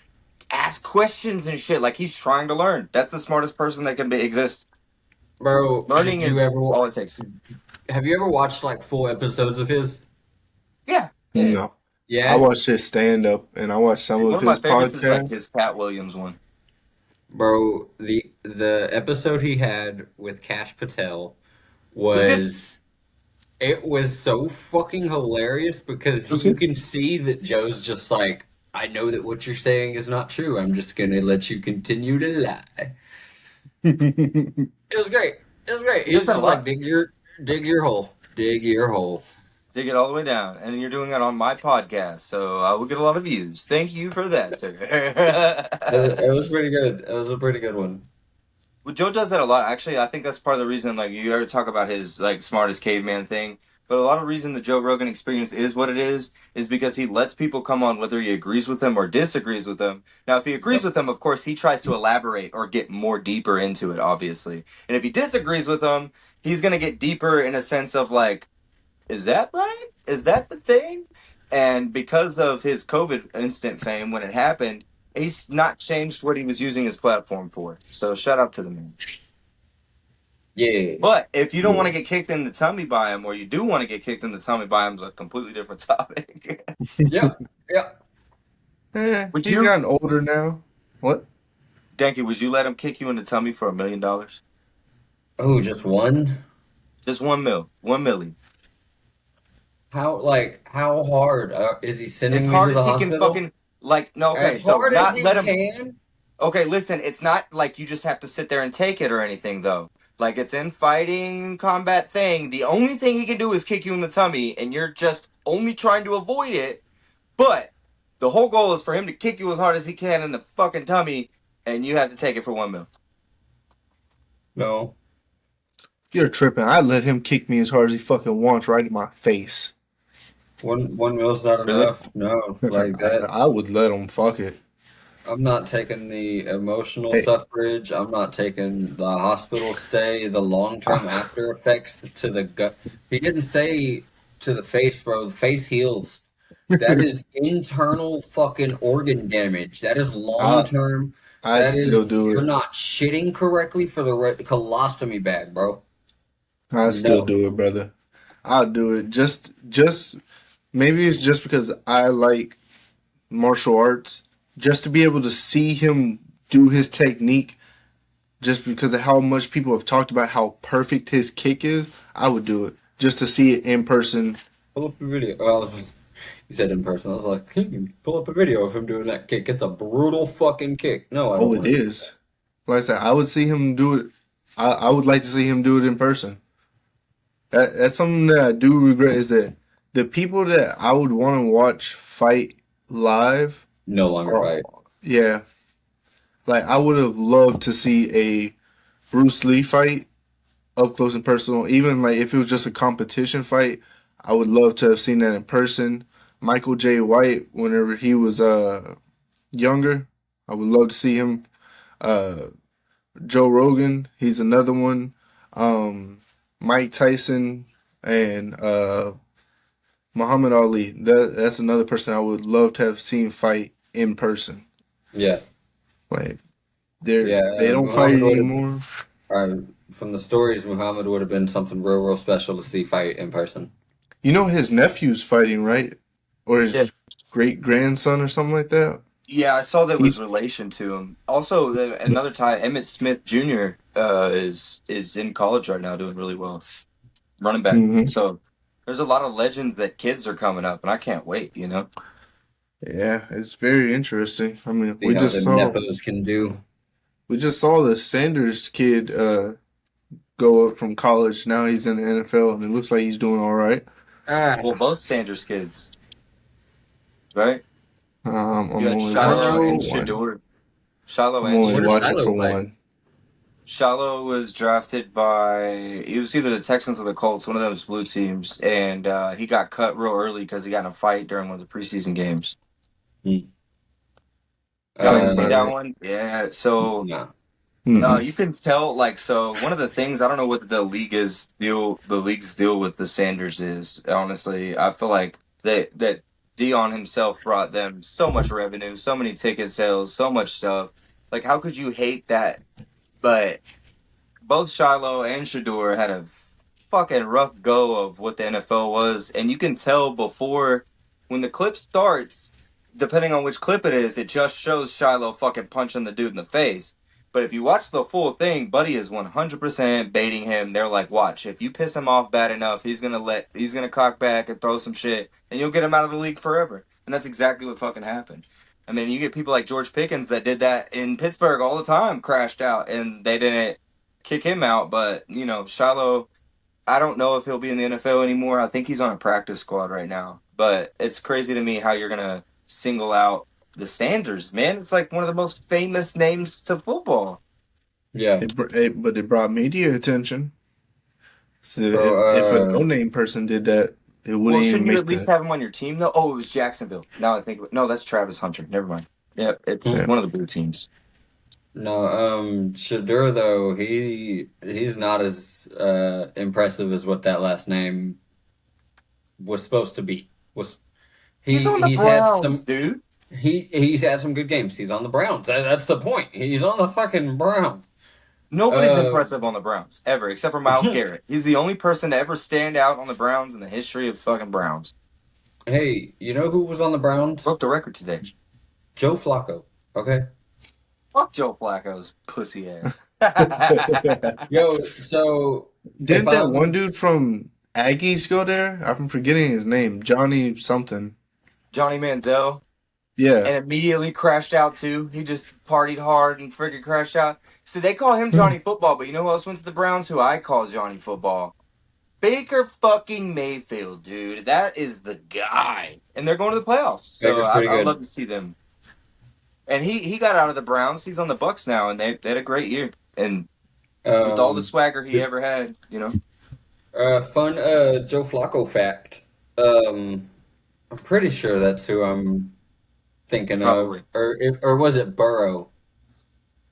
S1: ask questions and shit. Like he's trying to learn. That's the smartest person that can exist.
S2: bro.
S1: Learning is all it takes.
S2: Have you ever watched like full episodes of his?
S1: Yeah. Yeah.
S5: No. I
S2: Yeah,
S5: watched his stand up and I watched some
S1: One
S5: of
S1: of my
S5: his
S1: favorites is like
S5: podcasts.
S1: his Cat Williams one.
S2: bro. The episode he had with Cash Patel
S1: It was good.
S2: was it was so fucking hilarious because
S1: It was
S2: you
S1: good.
S2: can see that Joe's just like, I know that what you're saying is not true. I'm just gonna let you continue to lie. It was great. It was great.
S1: He does
S2: It's
S1: that a
S2: just like
S1: lot.
S2: dig your hole, dig your hole.
S1: Dig it all the way down. And you're doing it on my podcast, so I will get a lot of views. Thank you for that, sir.
S2: It was pretty good. It was a pretty good one.
S1: Well, Joe does that a lot. Actually, I think that's part of the reason, like, you ever talk about his, like, smartest caveman thing. But a lot of the reason the Joe Rogan experience is what it is because he lets people come on whether he agrees with them or disagrees with them. Now, if he agrees
S2: Yep.
S1: with them, of course, he tries to elaborate or get more deeper into it, obviously. And if he disagrees with them, he's going to get deeper in a sense of, like, is that right? Is that the thing? And because of his COVID instant fame when it happened, he's not changed what he was using his platform for. So shout out to the man.
S2: Yeah.
S1: But if you don't want to get kicked in the tummy by him, or you do want to get kicked in the tummy by him, is a completely different topic.
S2: Yeah. Yeah.
S1: Would
S5: He's
S1: you,
S5: gotten older now. What?
S1: Danky? Would you let him kick you in the tummy for $1 million?
S2: Oh, just one?
S1: Just 1 million.
S2: How hard is he
S1: As
S2: sending me
S1: hard
S2: to the
S1: as he can
S2: hospital?
S1: fucking no. Okay,
S2: As
S1: so
S2: hard as
S1: not
S2: he
S1: let him.
S2: can?
S1: Okay, listen, it's not like you just have to sit there and take it or anything, though. Like, it's in fighting combat thing. The only thing he can do is kick you in the tummy, and you're just only trying to avoid it. But the whole goal is for him to kick you as hard as he can in the fucking tummy, and you have to take it for 1 mil.
S2: No.
S5: You're tripping. I let him kick me as hard as he fucking wants right in my face.
S2: One meal's not
S1: Really?
S2: enough. No, like that.
S5: I would let him fuck it.
S2: I'm not taking the emotional
S5: Hey.
S2: suffrage. I'm not taking the hospital stay, the long-term after effects to the gut. He didn't say to the face, bro. The face heals. That is internal fucking organ damage. That is long-term.
S5: I'd
S2: That
S5: still
S2: is,
S5: do
S2: you're
S5: it.
S2: not shitting correctly for the colostomy bag, bro.
S5: I'd still
S2: No.
S5: do it, brother. I'll do it. Just maybe it's just because I like martial arts. Just to be able to see him do his technique, just because of how much people have talked about how perfect his kick is, I would do it. Just to see it in person.
S2: Pull up a video. Oh, you said in person. I was like, pull up a video of him doing that kick. It's a brutal fucking kick. No, I don't
S5: Oh, it
S2: want to.
S5: is. Like I said, I would see him do it. I would like to see him do it in person. That's something that I do regret is that the people that I would want to watch fight live
S2: No longer
S5: are,
S2: fight.
S5: yeah. Like I would have loved to see a Bruce Lee fight up close and personal. Even like if it was just a competition fight, I would love to have seen that in person. Michael J. White, whenever he was younger, I would love to see him. Uh, Joe Rogan, he's another one. Mike Tyson and Muhammad Ali. That's another person I would love to have seen fight in person.
S2: Yeah.
S5: Like
S2: Yeah.
S5: they don't fight
S2: Muhammad would have,
S5: anymore.
S2: from the stories, Muhammad would have been something real special to see fight in person.
S5: You know his nephew's fighting, right? Or his
S1: Yeah.
S5: great grandson or something like that.
S1: Yeah, I saw that was
S5: He's
S1: relation to him. Also, another tie, Emmett Smith Jr. Is in college right now, doing really well, running back.
S5: Mhm.
S1: So there's a lot of legends that kids are coming up, and I can't wait.
S5: Yeah, it's very interesting. I mean,
S2: See how the nepos can do.
S5: we just saw the Sanders kid go up from college. Now he's in the NFL, and it looks like he's doing all right.
S1: Well, both Sanders kids, right?
S5: I'm
S1: You had
S5: only
S1: Shiloh
S5: watching
S1: and
S5: for one.
S1: Shador. Shiloh
S5: I'm
S1: and
S5: only
S2: Where does
S1: Shador.
S5: watching
S2: Shiloh
S5: for
S2: play?
S5: one.
S1: Shiloh was drafted by, he was either the Texans or the Colts, one of those blue teams, and he got cut real early because he got in a fight during one of the preseason games.
S2: Hmm.
S1: Y'all didn't
S5: Sounds
S1: see
S5: about
S1: that
S5: right.
S1: one? Yeah, so
S2: No.
S1: you can tell, like, so one of the things, I don't know what the league's deal with the Sanders is, honestly. I feel like that Dion himself brought them so much revenue, so many ticket sales, so much stuff. Like, how could you hate that? But both Shiloh and Shador had a fucking rough go of what the NFL was, and you can tell before when the clip starts, depending on which clip it is, it just shows Shiloh fucking punching the dude in the face. But if you watch the full thing, Buddy is 100% baiting him. They're like, watch, if you piss him off bad enough, he's gonna cock back and throw some shit, and you'll get him out of the league forever. And that's exactly what fucking happened. I mean, you get people like George Pickens that did that in Pittsburgh all the time, crashed out, and they didn't kick him out. But Shiloh, I don't know if he'll be in the NFL anymore. I think he's on a practice squad right now. But it's crazy to me how you're gonna single out the Sanders, man. It's like one of the most famous names to football.
S2: Yeah.
S5: But it brought media attention. So
S2: Bro,
S5: if a no-name person did that, it
S1: Well,
S5: wouldn't even
S1: shouldn't you
S5: make
S1: at least
S5: the.
S1: have him on your team though? Oh, it was Jacksonville. Now I think no, that's Travis Hunter. Never mind. Yeah, it's
S5: Yeah.
S1: one of the blue teams.
S2: No, Shador though, he's not as impressive as what that last name was supposed to be.
S1: He's on the
S2: He's had
S1: Browns,
S2: some
S1: dude.
S2: he's had some good games. He's on the Browns. That's the point. He's on the fucking Browns.
S1: Nobody's
S2: Uh,
S1: impressive on the Browns ever, except for Myles Garrett. He's the only person to ever stand out on the Browns in the history of fucking Browns.
S2: Hey, you know who was on the Browns?
S1: Broke the record today.
S2: Joe Flacco. Okay.
S1: Fuck Joe Flacco's pussy ass.
S2: Yo, so if
S5: Didn't that one
S2: I'm
S5: dude from Aggies go there? I'm forgetting his name. Johnny something.
S1: Johnny Manziel.
S5: Yeah.
S1: And immediately crashed out too. He just partied hard and freaking crashed out. So they call him Johnny Football, but you know who else went to the Browns? Who I call Johnny Football? Baker fucking Mayfield, dude. That is the guy. And they're going to the playoffs. So
S2: Baker's pretty
S1: I'd
S2: good.
S1: love to see them. And he got out of the Browns. He's on the Bucks now, and they had a great year. And with all the swagger he ever had, you know.
S2: Fun Joe Flacco fact. I'm pretty sure that's who I'm thinking
S1: Probably.
S2: of, or was it Burrow?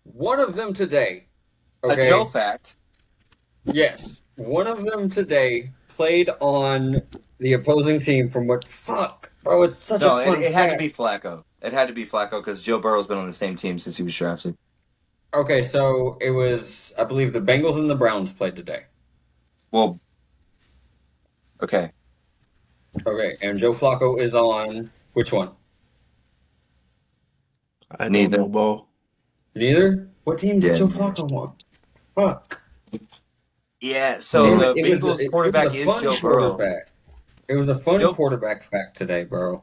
S2: One of them today.
S1: A
S2: Okay.
S1: Joe fact.
S2: Yes, one of them today played on the opposing team from what? Fuck, bro, it's such
S1: No,
S2: a fun
S1: it had to
S2: fact.
S1: be Flacco. It had to be Flacco because Joe Burrow's been on the same team since he was drafted.
S2: Okay, so it was, I believe, the Bengals and the Browns played today.
S1: Well, okay.
S2: Okay, and Joe Flacco is on which one?
S5: I
S1: Neither.
S5: don't know ball.
S2: Neither. What team did
S1: Yeah.
S2: Joe Flacco on? Fuck.
S1: Yeah, so
S2: Damn
S1: the
S2: it, it was
S1: Bengals
S2: a
S1: quarterback is
S2: fun
S1: Joe Burrow.
S2: quarterback. It was a fun
S1: Joe-
S2: quarterback fact today, bro.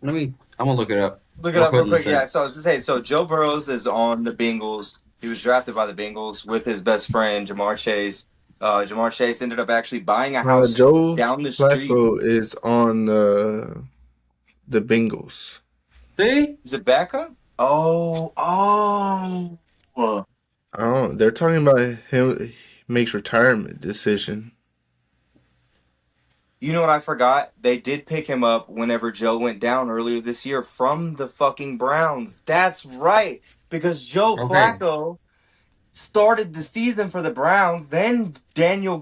S2: I'm gonna look it up.
S1: Look it up real
S2: I'll put it
S1: quick.
S2: in the
S1: Yeah, so I was just saying, so Joe Burrows is on the Bengals. He was drafted by the Bengals with his best friend, Jamar Chase. Jamar Chase ended up actually buying a house
S5: Joe
S1: down the street.
S5: Flacco is on the Bengals.
S2: See?
S1: Is it backup? Oh.
S5: They're talking about him makes retirement decision.
S1: You know what I forgot? They did pick him up whenever Joe went down earlier this year from the fucking Browns. That's right. Because Joe
S2: Okay.
S1: Flacco started the season for the Browns. Then Gabriel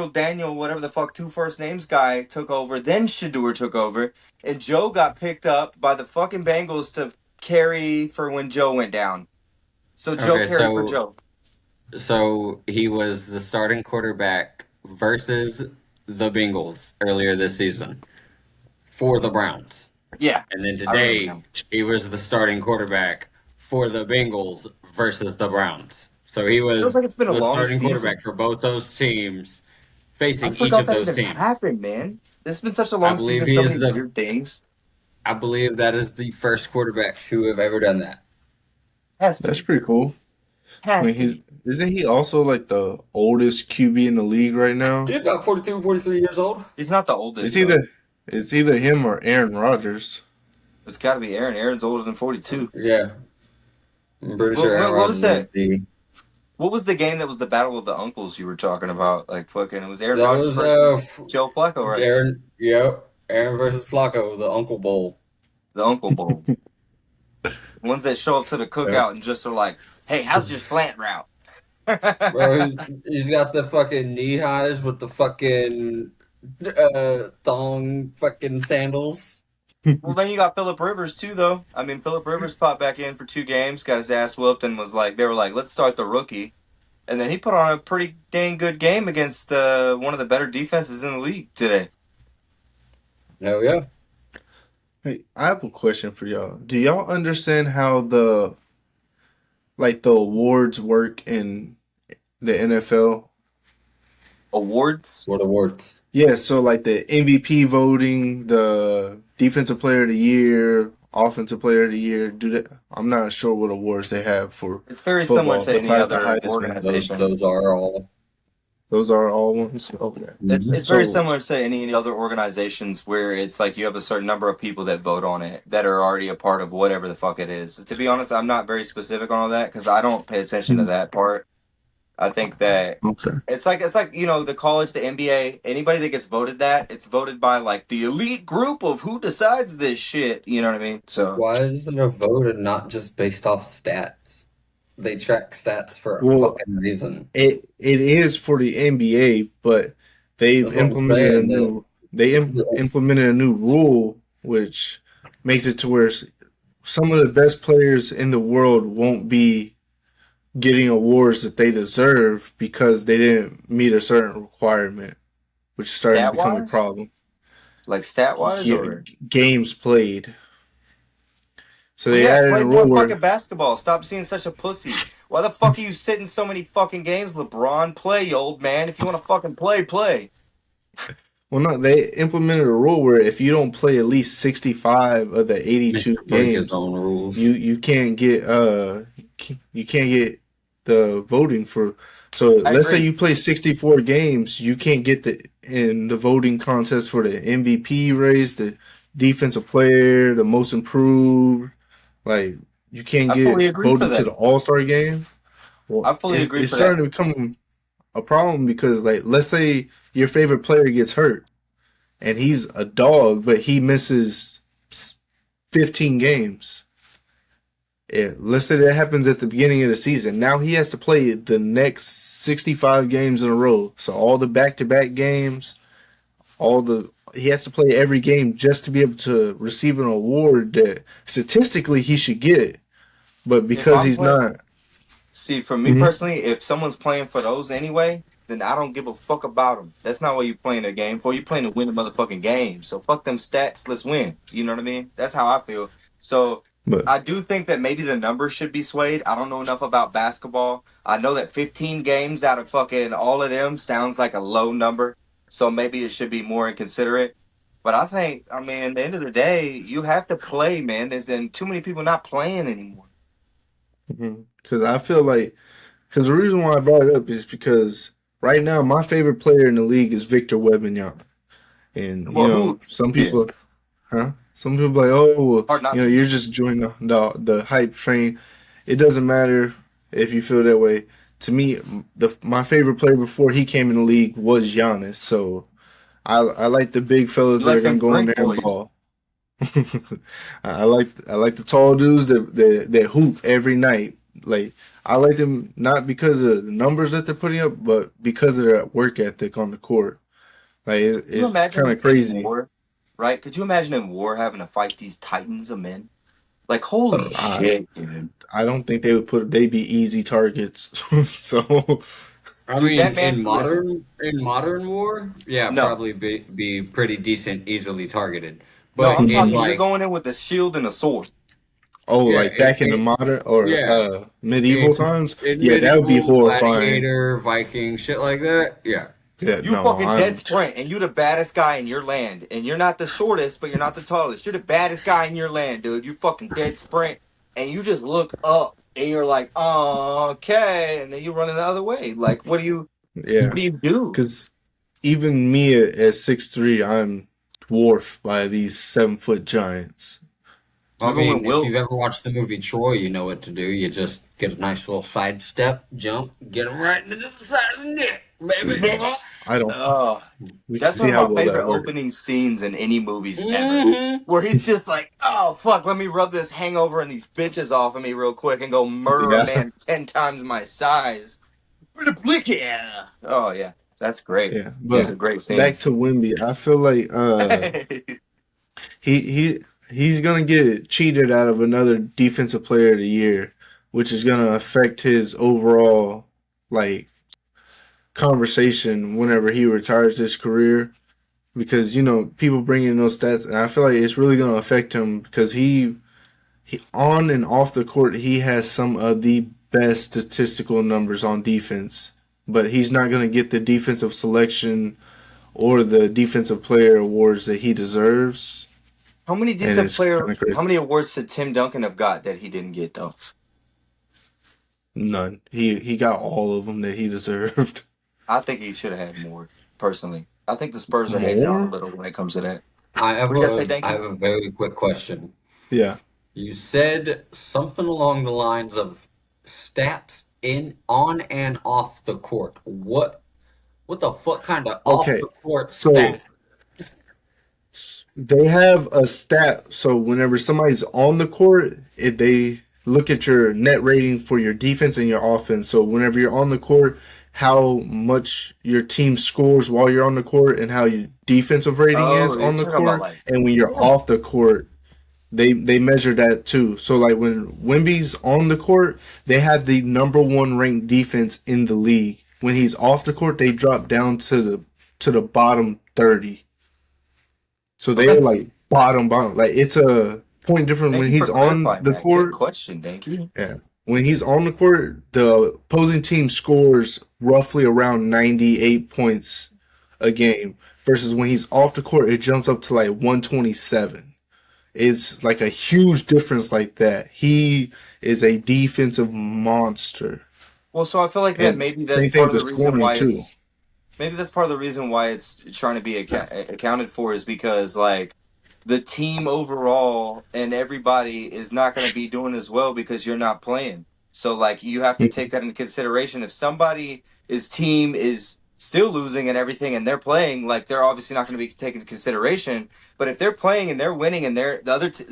S1: Daniel, whatever the fuck, two first names guy took over. Then Shador took over. And Joe got picked up by the fucking Bengals to carry for when Joe went down. So Joe
S2: Okay,
S1: carried for
S2: so
S1: Joe.
S2: so he was the starting quarterback versus the Bengals earlier this season for the Browns.
S1: Yeah.
S2: And then
S1: I remember
S2: today
S1: him.
S2: he was the starting quarterback for the Bengals versus the Browns. So he was
S1: Feels like it's been a
S2: the
S1: long
S2: starting
S1: season.
S2: quarterback for both those teams,
S1: I
S2: facing each
S1: forgot
S2: of
S1: that
S2: those
S1: even
S2: teams.
S1: happened, man. This has been such a
S2: I
S1: long
S2: believe
S1: season,
S2: he
S1: so
S2: is
S1: many weird things.
S2: I believe that is the first quarterback to have ever done that.
S1: Has to
S5: That's
S1: be.
S5: pretty cool. I
S1: Has
S5: mean,
S1: to be.
S5: isn't he also like the oldest QB in the league right now?
S2: He's about 42, 43 years old.
S1: He's not the oldest.
S5: It's either him or Aaron Rodgers.
S1: It's got to be Aaron. Aaron's older than 42.
S2: Yeah. I'm pretty
S1: What-
S2: sure Aaron
S1: what was
S2: Rodgers is
S1: that?
S2: the
S1: What was the game that was the battle of the uncles you were talking about? Like fucking, it was Aaron
S2: That
S1: Rodgers
S2: was
S1: versus Joe Flacco, right?
S2: Aaron versus Flacco, the Uncle Bowl.
S1: The Uncle Bowl. Ones that show up to the cookout and just are like, "Hey, how's your slant route?"
S2: Bro, he's got the fucking knee highs with the fucking thong fucking sandals.
S1: Well, then you got Phillip Rivers too, though. I mean, Phillip Rivers popped back in for 2 games, got his ass whooped, and was like, they were like, "Let's start the rookie," and then he put on a pretty dang good game against one of the better defenses in the league today.
S2: Hell yeah.
S5: Hey, I have a question for y'all. Do y'all understand how the awards work in the NFL?
S1: Awards?
S2: What awards?
S5: Yeah, so like the MVP voting, the defensive player of the year, offensive player of the year. I'm not sure what awards they have for
S1: It's very similar
S5: football
S1: to any
S5: besides the
S1: other
S5: Heisman.
S1: organization.
S2: Those are all.
S5: Those are all ones. Okay.
S1: It's very
S5: So-
S1: similar to any other organizations where it's like you have a certain number of people that vote on it that are already a part of whatever the fuck it is. To be honest, I'm not very specific on all that because I don't pay attention to that part. I think that
S5: Okay.
S1: it's like the college, the NBA, anybody that gets voted that, it's voted by like the elite group of who decides this shit. You know what I mean? So
S2: Why is it a vote and not just based off stats? They track stats for a
S5: Well,
S2: fucking reason.
S5: It is for the NBA, but they've
S2: That's what I'm
S5: implemented a
S2: saying,
S5: new implemented a new rule which makes it to where some of the best players in the world won't be getting awards that they deserve because they didn't meet a certain requirement, which is starting to
S1: Stat
S5: become a
S1: wise,
S5: problem.
S1: like stat wise,
S5: Yeah,
S1: or
S5: games played. So
S1: well,
S5: they
S1: yeah,
S5: added
S1: play
S5: a
S1: more
S5: rule where,
S1: fucking basketball. Stop being such a pussy. Why the fuck are you sitting so many fucking games, LeBron? Play, you old man. If you want to fucking play, play.
S5: well, no, they implemented a rule where if you don't play at least 65 of the 82
S2: Mr. Break his
S5: games,
S2: own rules.
S5: you can't get you can't get the voting for. So
S1: I
S5: let's say
S1: agree.
S5: you play 64 games, you can't get the voting contest for the MVP race, the defensive player, the most improved. Like you can't
S1: I fully
S5: get
S1: agree for
S5: voted to
S1: that.
S5: the All Star game. Well,
S1: I fully agree
S5: it's
S1: for that.
S5: starting to become a problem because, like, let's say your favorite player gets hurt and he's a dog, but he misses 15 games. Yeah, let's say that happens at the beginning of the season. Now he has to play the next 65 games in a row. So all the back-to-back games, he has to play every game just to be able to receive an award that statistically he should get. But
S1: If
S5: because
S1: I'm
S5: he's
S1: playing,
S5: not,
S1: see, for me
S5: Mhm.
S1: personally, if someone's playing for those anyway, then I don't give a fuck about them. That's not what you're playing a game for. You're playing to win the motherfucking game. So fuck them stats. Let's win. You know what I mean? That's how I feel. So
S5: But
S1: I do think that maybe the numbers should be swayed. I don't know enough about basketball. I know that 15 games out of fucking all of them sounds like a low number. So maybe it should be more inconsiderate. But I think, I mean, at the end of the day, you have to play, man. There's been too many people not playing anymore.
S5: because I feel like because the reason why I brought it up is because right now my favorite player in the league is Victor Wembanyama, and
S1: Well, who?
S5: some
S1: Yeah,
S5: people, huh? Some people like, oh, well,
S1: hard not to.
S5: you're just joining the hype train. It doesn't matter if you feel that way. To me, my favorite player before he came in the league was Giannis. So I like the big fellas
S1: You
S5: that are
S1: like
S5: gonna
S1: them
S5: go in
S1: Greek
S5: there and
S1: boys.
S5: ball. I like the tall dudes that hoop every night. Like I like them not because of the numbers that they're putting up, but because of their work ethic on the court. Like
S1: Could you
S5: it's kind
S1: imagine
S5: of
S1: in
S5: crazy.
S1: war, right? Could you imagine in war having to fight these titans of men? Like, holy
S5: I
S1: shit, dude.
S5: I don't think they'd be easy targets. So
S2: I
S1: Dude, that
S2: mean,
S1: man, listen,
S2: in modern war, yeah,
S1: no.
S2: probably be pretty decent, easily targeted.
S1: No,
S2: But
S1: I'm
S2: in
S1: talking, you're
S2: like,
S1: going in with a shield and a sword.
S5: oh,
S2: yeah,
S5: like back in the modern or
S2: yeah,
S5: medieval times,
S2: in
S5: yeah, that would be
S2: medieval
S5: horrifying.
S2: gladiator, Viking, shit like that, yeah.
S5: Yeah,
S1: You
S5: no,
S1: fucking dead
S5: I'm
S1: sprint, and you the baddest guy in your land. And you're not the shortest, but you're not the tallest. You're the baddest guy in your land, dude. You fucking dead sprint, and you just look up, and you're like, oh, okay. And then you run the other way. Like, what
S5: yeah,
S1: do you do?
S5: because even me at 6'3", I'm dwarfed by these 7 foot giants.
S2: I
S1: You going
S2: mean,
S1: with
S2: if you've
S1: Will.
S2: ever watched the movie Troy, you know what to do. You just get a nice little sidestep, jump, get him right into the side of the neck, baby.
S5: I don't.
S1: Oh,
S5: We can
S1: that's
S5: see
S1: one of
S5: how
S1: my
S5: well that
S1: favorite
S5: works.
S1: opening scenes in any movies ever.
S2: Mm-hmm.
S1: Where he's just like, oh, fuck, let me rub this hangover and these bitches off of me real quick and go murder a
S5: Yeah,
S1: man 10 times my size. Yeah. Oh, yeah. That's great.
S5: yeah.
S1: It's
S5: But
S1: a great scene.
S5: back to Wimby, I feel like he he's gonna get cheated out of another defensive player of the year, which is gonna affect his overall like conversation whenever he retires his career. Because people bring in those stats, and I feel like it's really gonna affect him because he on and off the court he has some of the best statistical numbers on defense, but he's not gonna get the defensive selection or the defensive player awards that he deserves,
S1: How many
S5: and
S1: decent
S5: it's kind
S1: player,
S5: of
S1: how
S5: crazy.
S1: many awards did Tim Duncan have got that he didn't get, though?
S5: None. He got all of them that he deserved.
S1: I think he should have had more, personally. I think the Spurs are hating on a
S5: More?
S1: little when it comes to that.
S2: I
S1: What
S2: have
S1: do you guys say,
S2: I
S1: Danky?
S2: have a very quick question.
S5: Yeah.
S2: You said something along the lines of stats in on and off the court. What the fuck kind of off
S5: Okay.
S2: the court
S5: So
S2: stat?
S5: they have a stat. So whenever somebody's on the court, if they look at your net rating for your defense and your offense. So whenever you're on the court, how much your team scores while you're on the court and how your defensive rating is
S1: Oh, you're
S5: on the
S1: talking about
S5: court.
S1: like,
S5: And when you're
S1: yeah.
S5: off the court, They measure that too. So like when Wemby's on the court, they have the number one ranked defense in the league. When he's off the court, they drop down to the bottom 30. So they're
S1: Okay.
S5: like bottom. Like it's a point different
S1: Thank
S5: when
S1: you for
S5: he's on
S1: clarifying
S5: the
S1: that. Good
S5: court.
S1: question, Danky.
S5: Yeah. When he's on the court, the opposing team scores roughly around 98 points a game versus when he's off the court, it jumps up to like 127. It's like a huge difference like that. He is a defensive monster.
S1: Well, so I feel like that
S5: And
S1: maybe that's
S5: same thing
S1: part of
S5: with
S1: the
S5: the
S1: reason
S5: scoring
S1: why
S5: too.
S1: it's maybe that's part of the reason why it's trying to be accounted for is because like the team overall and everybody is not going to be doing as well because you're not playing. So like you have to take that into consideration. If somebody's team is still losing and everything and they're playing, like they're obviously not going to be taken into consideration. But if they're playing and they're winning and the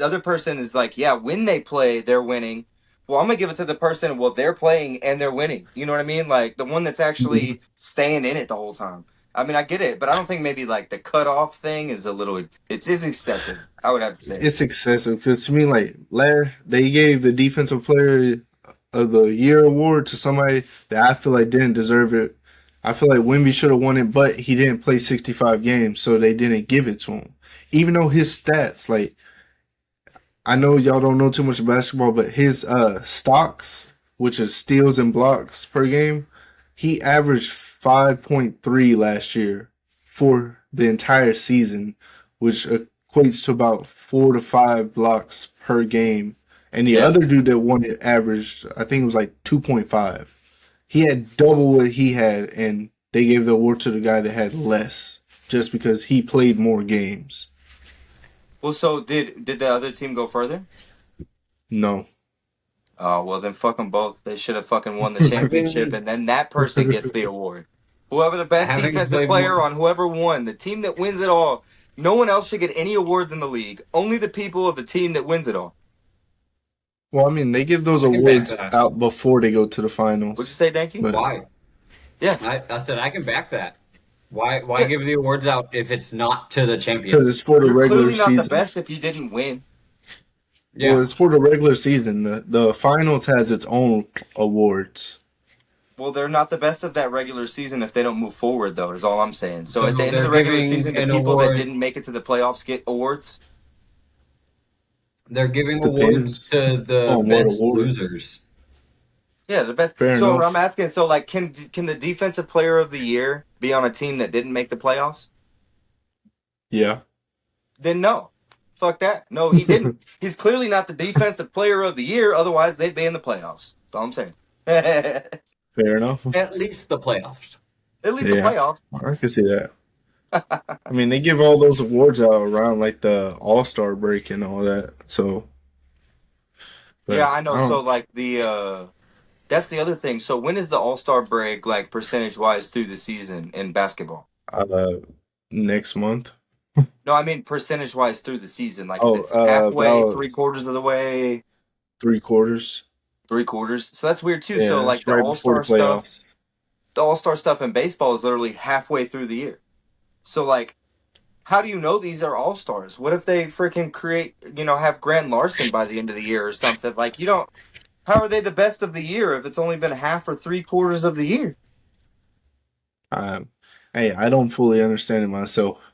S1: other person is like, yeah, when they play, they're winning. Well, I'm gonna give it to the person. Well, they're playing and they're winning. You know what I mean? Like the one that's actually staying in it the whole time. I mean, I get it, but I don't think maybe like the cutoff thing is a little. It is excessive. I would have to say.
S5: It's excessive because to me, like they gave the defensive player of the year award to somebody that I feel like didn't deserve it. I feel like Wemby should have won it, but he didn't play 65 games, so they didn't give it to him. Even though his stats, like I know y'all don't know too much about basketball, but his stocks, which is steals and blocks per game, he averaged 5.3 last year for the entire season, which equates to about 4 to 5 blocks per game. And the
S1: Yeah.
S5: other dude that won it averaged, I think it was like 2.5. He had double what he had, and they gave the award to the guy that had less just because he played more games.
S1: Well, so did the other team go further?
S5: No.
S1: Oh well, then fuck them both. They should have fucking won the championship, and then that person gets the award. Whoever the best
S2: Having
S1: defensive
S2: played
S1: player
S2: more-
S1: on whoever won, the team that wins it all. No one else should get any awards in the league. Only the people of the team that wins it all.
S5: Well, I mean, they give those
S2: I can back
S5: awards
S2: that.
S5: out before they go to the finals.
S1: What'd you say, Danky?
S5: But-
S2: Why?
S1: Yeah.
S2: I said I can back that. Why
S1: Yeah.
S2: give the awards out if it's not to the
S5: Because
S2: champions?
S5: it's for the
S1: You're
S5: regular
S1: clearly not
S5: season.
S1: the best if you didn't win.
S2: Yeah.
S5: Well, it's for the regular season. The finals has its own awards.
S1: Well, they're not the best of that regular season if they don't move forward, though, is all I'm saying. So
S2: So
S1: at the end of
S2: they're
S1: the regular
S2: giving
S1: season, the
S2: an
S1: people that
S2: award-
S1: didn't make it to the playoffs get awards.
S2: They're giving
S5: Depends
S2: awards to the
S5: on what
S2: best
S5: award.
S2: losers.
S1: Yeah, the best.
S5: Fair
S1: so
S5: enough.
S1: I'm asking, so like, can the defensive player of the year be on a team that didn't make the playoffs?
S5: Yeah.
S1: Then no. Fuck that. No, he didn't. He's clearly not the defensive player of the year. Otherwise, they'd be in the playoffs. That's all I'm saying. At
S5: Fair enough.
S2: At least the playoffs.
S1: least the
S5: Yeah.
S1: playoffs.
S5: I can see that. I mean, they give all those awards out around like the All-Star break and all that. So. but
S1: Yeah, I know.
S5: don't-
S1: So like that's the other thing. So when is the All-Star break, like percentage wise, through the season in basketball?
S5: next month.
S1: No, I mean percentage wise through the season. Like
S5: Oh,
S1: is it halfway,
S5: about
S1: 3/4 of the way,
S5: 3/4.
S1: 3/4? So that's weird too.
S5: Yeah,
S1: So like
S5: it's
S1: the
S5: right before
S1: All-Star
S5: the
S1: stuff,
S5: playoffs.
S1: the All-Star stuff in baseball is literally halfway through the year. So like, how do you know these are All-Stars? What if they freaking create, have Grant Larson by the end of the year or something? Like you don't. How are they the best of the year if it's only been half or 3/4 of the year?
S5: Hey, I don't fully understand it myself.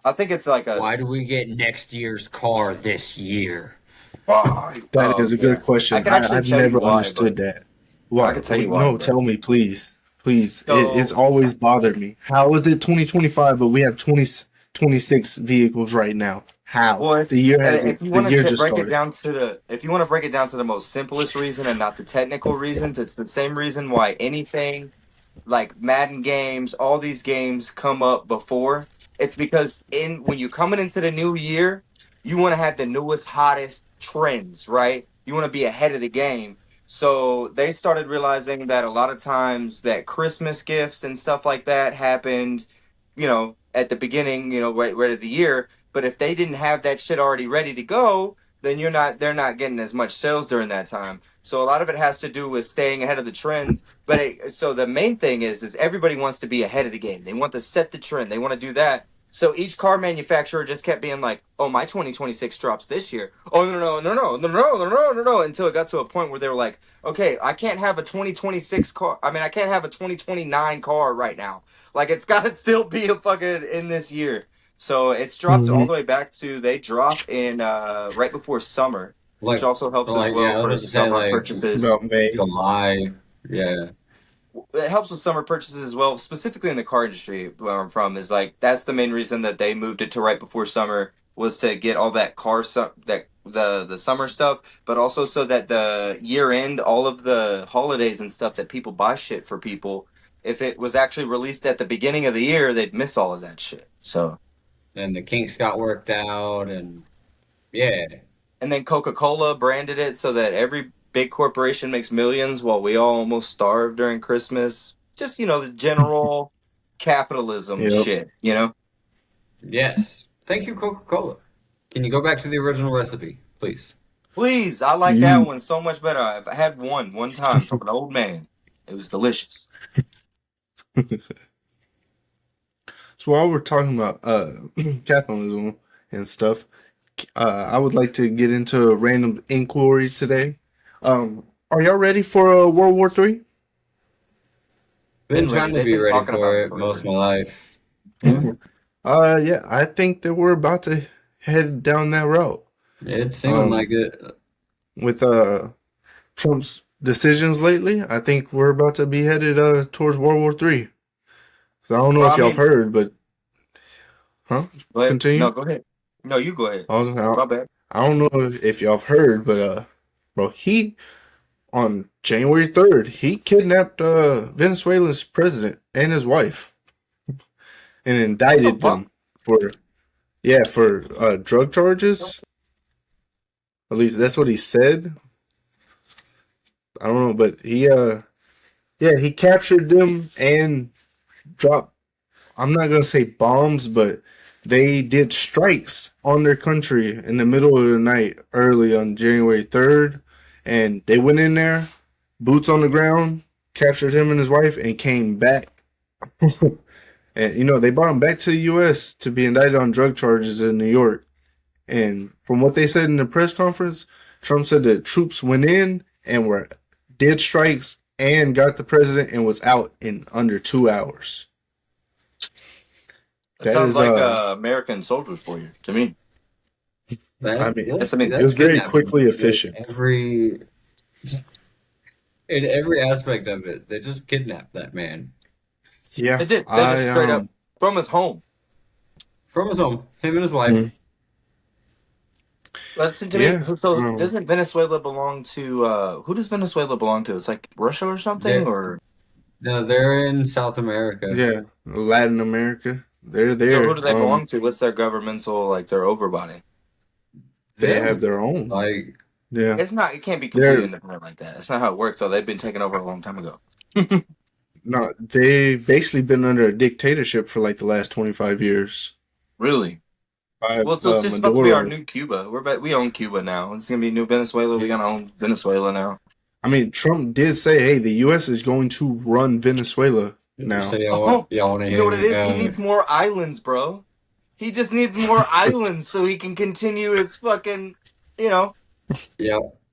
S1: I think it's like a.
S2: Why do we get next year's car this year?
S5: That is a good question.
S1: I can actually
S5: I've
S1: tell you
S5: never
S1: why,
S5: understood
S1: but-
S5: that. Why?
S1: I can tell you why,
S5: No,
S1: but-
S5: tell me, please. Please.
S1: So-
S5: It's always bothered me. How is it 2025, but we have 26 vehicles right now? How?
S1: Well, it's,
S5: the year
S1: and
S5: has
S1: if you
S5: the
S1: want
S5: year
S1: to
S5: just
S1: break it
S5: started.
S1: down to the most simplest reason and not the technical reasons, it's the same reason why anything like Madden games, all these games come up before. It's because when you're coming into the new year, you want to have the newest, hottest trends, right? You want to be ahead of the game. So they started realizing that a lot of times that Christmas gifts and stuff like that happened, at the beginning, right of the year. But if they didn't have that shit already ready to go, then they're not getting as much sales during that time. So a lot of it has to do with staying ahead of the trends. But so the main thing is everybody wants to be ahead of the game. They want to set the trend. They want to do that. So each car manufacturer just kept being like, "Oh, my 2026 drops this year." Oh no, until it got to a point where they were like, "Okay, I can't have a 2026 car. I mean, I can't have a 2029 car right now. Like, it's got to still be a fucking in this year." So it's dropped all the way back to they drop in right before summer, which
S2: Like,
S1: also helps as
S2: like yeah,
S1: well
S2: I was
S1: for
S2: about to say
S1: summer
S2: like
S1: purchases.
S5: About May.
S2: July. Yeah.
S1: It helps with summer purchases as well, specifically in the car industry where I'm from. Is like that's the main reason that they moved it to right before summer was to get all that that the summer stuff, but also so that the year end, all of the holidays and stuff that people buy shit for people. If it was actually released at the beginning of the year, they'd miss all of that shit. So.
S2: And the kinks got worked out, and yeah.
S1: And then Coca-Cola branded it so that every big corporation makes millions while we all almost starve during Christmas. Just, the general capitalism
S5: Yep.
S1: shit, you know?
S2: Yes. Thank you, Coca-Cola. Can you go back to the original recipe, please?
S1: Please, I like that one so much better. I've had one time from an old man. It was delicious.
S5: So while we're talking about capitalism and stuff, I would like to get into a random inquiry today. Are y'all ready for World War III?
S2: Been
S1: Been
S2: trying
S1: ready.
S2: to
S1: They've
S2: be
S1: been
S2: ready
S1: talking about
S2: for
S1: it
S2: it
S1: for
S2: most of
S1: a
S2: my life.
S5: Yeah, I think that we're about to head down that route
S2: It's seeming like it.
S5: with Trump's decisions lately. I think we're about to be headed towards World War III. So I don't know
S1: Bro,
S5: if y'all have heard, but
S1: go ahead.
S5: continue.
S1: No, go ahead. No, you go ahead. My bad.
S5: I don't know if y'all have heard, but bro, he on January 3rd he kidnapped Venezuela's president and his wife and indicted them for drug charges. At least that's what he said. I don't know, but he captured them and dropped, I'm not gonna say bombs, but they did strikes on their country in the middle of the night early on January 3rd, and they went in there, boots on the ground, captured him and his wife, and came back. And they brought him back to the U.S. to be indicted on drug charges in New York. And from what they said in the press conference, Trump said that troops went in and did strikes and got the president and was out in under 2 hours.
S1: That sounds like American soldiers for you, to me.
S5: It was very quickly efficient.
S2: In every aspect of it, they just kidnapped that man.
S5: Yeah,
S1: They did. They just straight up from his home.
S2: From his home, him and his wife.
S1: Listen to me. So doesn't Venezuela belong to? Who does Venezuela belong to? It's like Russia or something, or
S2: no? They're in South America.
S5: Yeah, Latin America. They're there.
S1: So who do they belong to? What's their governmental their overbody?
S5: They have their own. Yeah,
S1: it's not. It can't be completely independent like that. That's not how it works. Though they've been taken over a long time ago.
S5: No, they've basically been under a dictatorship for like the last 25 years.
S1: Really? Well, so it's just supposed to be our new Cuba. We own Cuba now. It's gonna be new Venezuela. We're gonna own Venezuela now.
S5: I mean, Trump did say, "Hey, the U.S. is going to run Venezuela now."
S2: So
S1: you know what it is? He needs more islands, bro. He just needs more islands so he can continue his fucking,
S2: Yeah.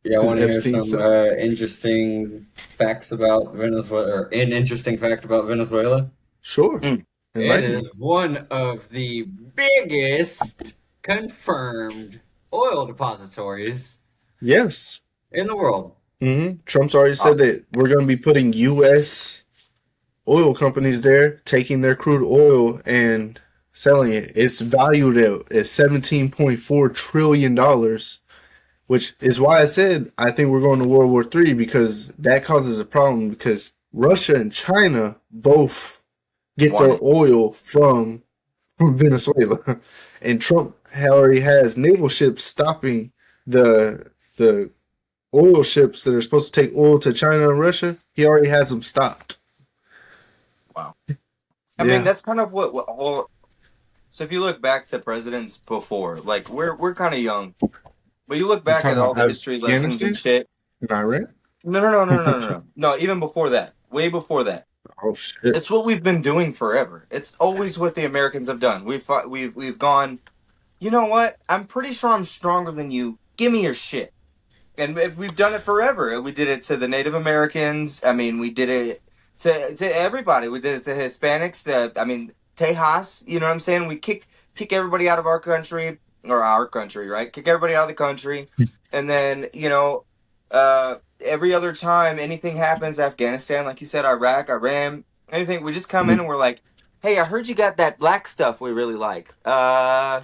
S2: Yeah, I want to hear some interesting facts about Venezuela, or an interesting fact about Venezuela.
S5: Sure.
S2: It is one of the biggest confirmed oil depositories.
S5: Yes.
S2: In the world.
S5: Trump's already said that we're going to be putting U.S. oil companies there, taking their crude oil and selling it. It's valued at $17.4 trillion, which is why I said I think we're going to World War III, because that causes a problem, because Russia and China both get their oil from Venezuela. And Trump already has naval ships stopping the oil ships that are supposed to take oil to China and Russia. He already has them stopped.
S1: Wow. I mean, that's kind of what all... So if you look back to presidents before, like, we're kind of young, but you look back at all the history lessons and shit.
S5: In Iran?
S1: No. No, even before that. Way before that.
S5: Oh shit.
S1: It's what we've been doing forever. It's always what the Americans have done. We've gone. You know what? I'm pretty sure I'm stronger than you. Give me your shit. And we've done it forever. We did it to the Native Americans. I mean, we did it to everybody. We did it to Hispanics. I mean, Tejas. You know what I'm saying? We kick everybody out of our country, right? Kick everybody out of the country, and then every other time anything happens, Afghanistan, like you said, Iraq, Iran, anything, we just come in and we're like, hey, I heard you got that black stuff we really like. Now,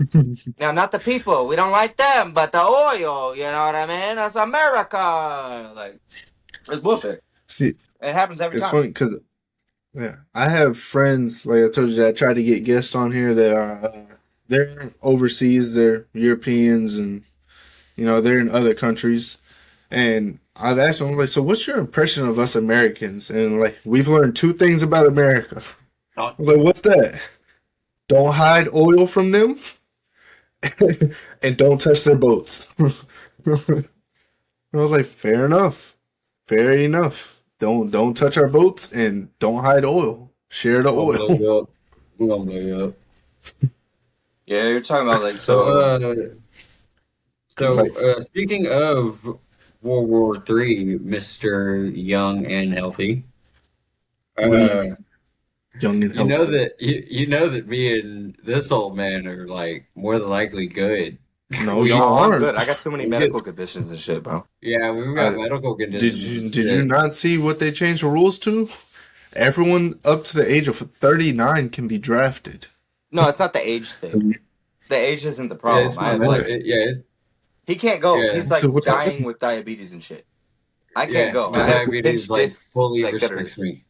S1: not the people. We don't like them, but the oil, you know what I mean? That's America. Like, it's bullshit.
S5: See,
S1: It happens every
S5: it's
S1: time.
S5: funny because I have friends like I told you that I try to get guests on here that are they're overseas, they're Europeans, and they're in other countries. And I've asked them like, so what's your impression of us Americans? And like, we've learned two things about America. I was like, what's that? Don't hide oil from them, and don't touch their boats. I was like, fair enough, fair enough. Don't touch our boats and don't hide oil. Share the
S2: We're gonna blow
S5: oil.
S2: you up. We're gonna blow you up.
S1: Yeah, you're talking about like
S2: Speaking of World War III, Mr. Young and Healthy,
S5: Young and
S2: you know
S5: healthy.
S2: that you know that me and this old man are like more than likely good.
S5: No, y'all
S1: I'm
S5: aren't.
S1: good. I got too many medical conditions and shit, bro.
S2: Yeah, we've got
S5: I,
S2: medical conditions.
S5: did you not see what they changed the rules to? Everyone up to the age of 39 can be drafted.
S1: No, it's not the age thing. The age isn't the
S2: Yeah,
S1: problem.
S2: it's
S1: I
S2: my
S1: have
S2: medical.
S1: like
S2: Yeah,
S1: he can't go.
S2: yeah,
S1: He's like
S5: So what's
S1: dying
S5: happening?
S1: with diabetes and shit. I can't
S2: yeah.
S1: go.
S2: My
S1: I have
S2: diabetes
S1: pinched
S2: like
S1: discs
S2: fully
S1: like that are.
S2: restricts me.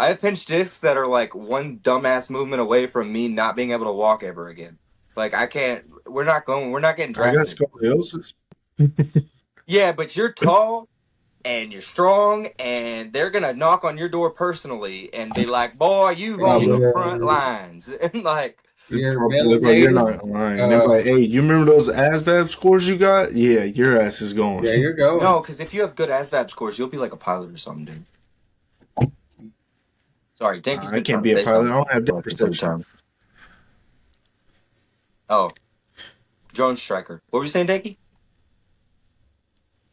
S1: I have pinched discs that are like one dumbass movement away from me not being able to walk ever again. Like I can't. We're not going. We're not getting
S5: I got
S1: drafted.
S5: scoliosis.
S1: Yeah, but you're tall and you're strong, and they're gonna knock on your door personally and be like, "Boy, you've on the
S5: Yeah,
S1: front lines," and like,
S2: You're
S5: they're like, you're
S2: melanated.
S5: not lying. They're like, hey, you remember those ASVAB scores you got? Yeah, your ass is going.
S2: Yeah, you're going.
S1: no, because if you have good ASVAB scores, you'll be like a pilot or something, dude. Sorry, Danky's
S5: I
S1: been trying
S5: can't
S1: to
S5: be a
S1: say
S5: pilot. I
S1: something
S5: don't have depth
S1: at the same
S5: perception.
S1: time. Oh, drone striker. What were you saying, Danky?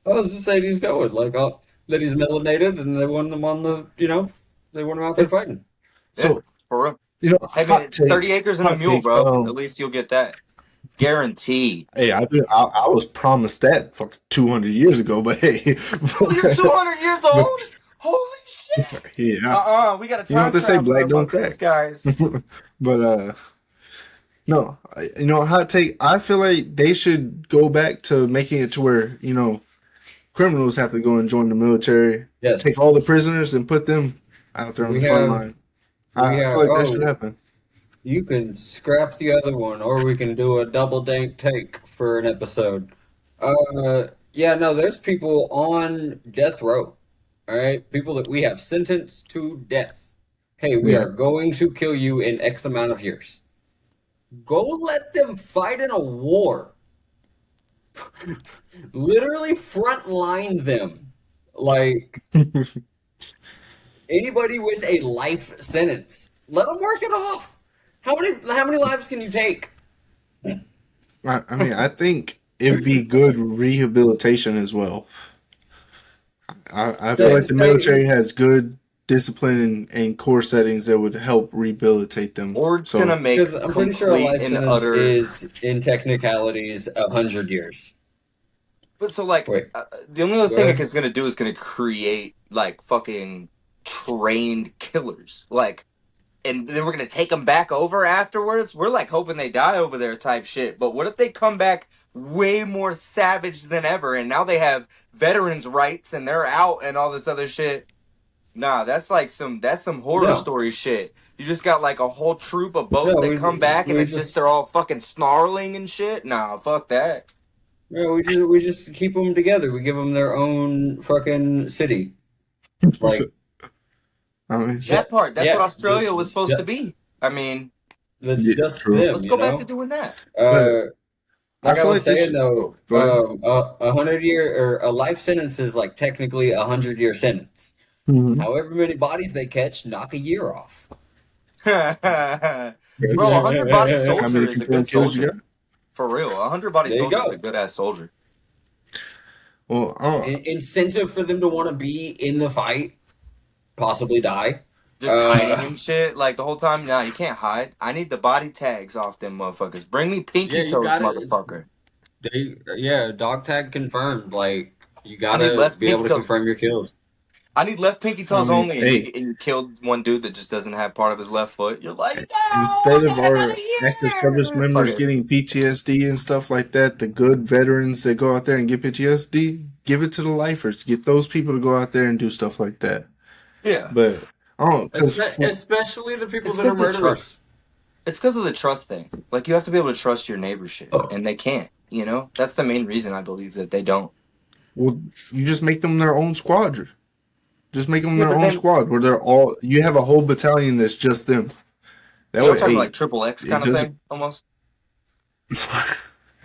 S2: I was just saying he's going. Like, that he's melanated, and they want him on the. They want him out there fighting.
S1: Yeah,
S5: So,
S1: for real. Hey, man,
S5: hot
S1: it's 30
S5: take.
S1: acres and a
S5: Hot
S1: mule,
S5: take.
S1: bro. At least you'll get that. Guaranteed.
S5: Hey, I was promised that fuck 200 years ago, but hey.
S1: Oh, you're 200 years old? Holy shit.
S5: Yeah.
S1: We got a
S5: You know
S1: time
S5: what they say,
S1: traveler
S5: black don't
S1: amongst these
S5: crack.
S1: guys.
S5: But no, hot take. I feel like they should go back to making it to where criminals have to go and join the military,
S2: Yes.
S5: take all the prisoners and put them out there on
S2: We
S5: the front
S2: have.
S5: line.
S2: We
S5: I
S2: have.
S5: feel like that should happen.
S2: You can scrap the other one, or we can do a double dank take for an episode. Yeah, no, there's people on death row. All right, people that we have sentenced to death. Hey, we
S5: Yeah.
S2: are going to kill you in X amount of years. Go let them fight in a war. Literally frontline them. Like anybody with a life sentence. Let them work it off. How many lives can you take?
S5: I mean, I think it'd be good rehabilitation as well. I feel like the military has good discipline and core settings that would help rehabilitate them.
S1: Or it's going to make
S2: Because I'm pretty sure a
S1: complete
S2: life
S1: and
S2: sentence
S1: utter.
S2: is, in technicalities, 100 years.
S1: But so, like,
S2: Wait.
S1: the only other
S2: Go
S1: thing
S2: ahead.
S1: it's going to do is going to create, like, fucking trained killers. Like, and then we're going to take them back over afterwards. We're, like, hoping they die over there type shit. But what if they come back way more savage than ever, and now they have veterans' rights, and they're out and all this other shit? Nah, that's some horror
S2: No.
S1: story shit. You just got, like, a whole troop of boats
S2: No,
S1: that
S2: we-
S1: come back, and
S2: we
S1: it's just
S2: just-
S1: they're all fucking snarling and shit? Nah, fuck that.
S2: No, we just keep them together. We give them their own fucking city. Like,
S5: I mean,
S1: That part, that's
S2: yeah,
S1: what Australia was
S2: just-
S1: supposed to be. I mean,
S2: that's
S5: Yeah,
S2: just
S5: true.
S2: them.
S1: let's
S2: you
S1: go back
S2: know?
S1: to doing that.
S2: Like I
S5: feel
S2: was
S5: like they
S2: saying
S5: should-
S2: though,
S5: Go ahead.
S2: 100-year or a life sentence is like technically a 100-year sentence.
S5: Mhm.
S2: However many bodies they catch, knock a year off.
S1: Bro, 100 body
S5: How many
S1: soldier is a
S5: people
S1: good
S5: and kills you
S1: soldier.
S5: got?
S1: For real, 100 body
S2: There you
S1: soldier is a
S2: go.
S1: good ass soldier.
S5: Well,
S2: Incentive for them to want to be in the fight, possibly die.
S1: Just hiding
S2: Uh,
S1: and shit, like the whole time. Nah, you can't hide. I need the body tags off them motherfuckers. Bring me
S2: yeah,
S1: pinky
S2: you
S1: toes,
S2: got it.
S1: motherfucker.
S2: Yeah, dog tag confirmed. Like you
S1: I need
S2: gotta
S1: left
S2: be able
S1: pinky
S2: to
S1: toes.
S2: confirm your kills.
S1: I need left pinky
S5: I
S1: toes
S5: mean,
S1: only, and
S5: hey,
S1: you killed one dude that just doesn't have part of his left foot. You're like, no,
S5: instead of
S1: get out of
S5: our active service
S1: here. Fuck
S5: members
S1: it.
S5: getting PTSD and stuff like that, the good veterans that go out there and get PTSD, give it to the lifers. Get those people to go out there and do stuff like that.
S1: Yeah,
S5: But I don't, because
S2: Especially the people
S1: it's
S2: that are
S1: because of the
S2: murderers.
S1: trust. It's because of the trust thing. Like you have to be able to trust your neighbor shit, and they can't. You know, that's the main reason I believe that they don't.
S5: well, you just make them their own squad. Just make them
S1: Yeah,
S5: their
S1: but
S5: own
S1: then
S5: squad where they're all. You have a whole battalion that's just them. That
S1: you know, I'm
S5: way,
S1: talking
S5: hey,
S1: like triple X
S5: it
S1: kind of
S5: doesn't.
S1: thing, almost.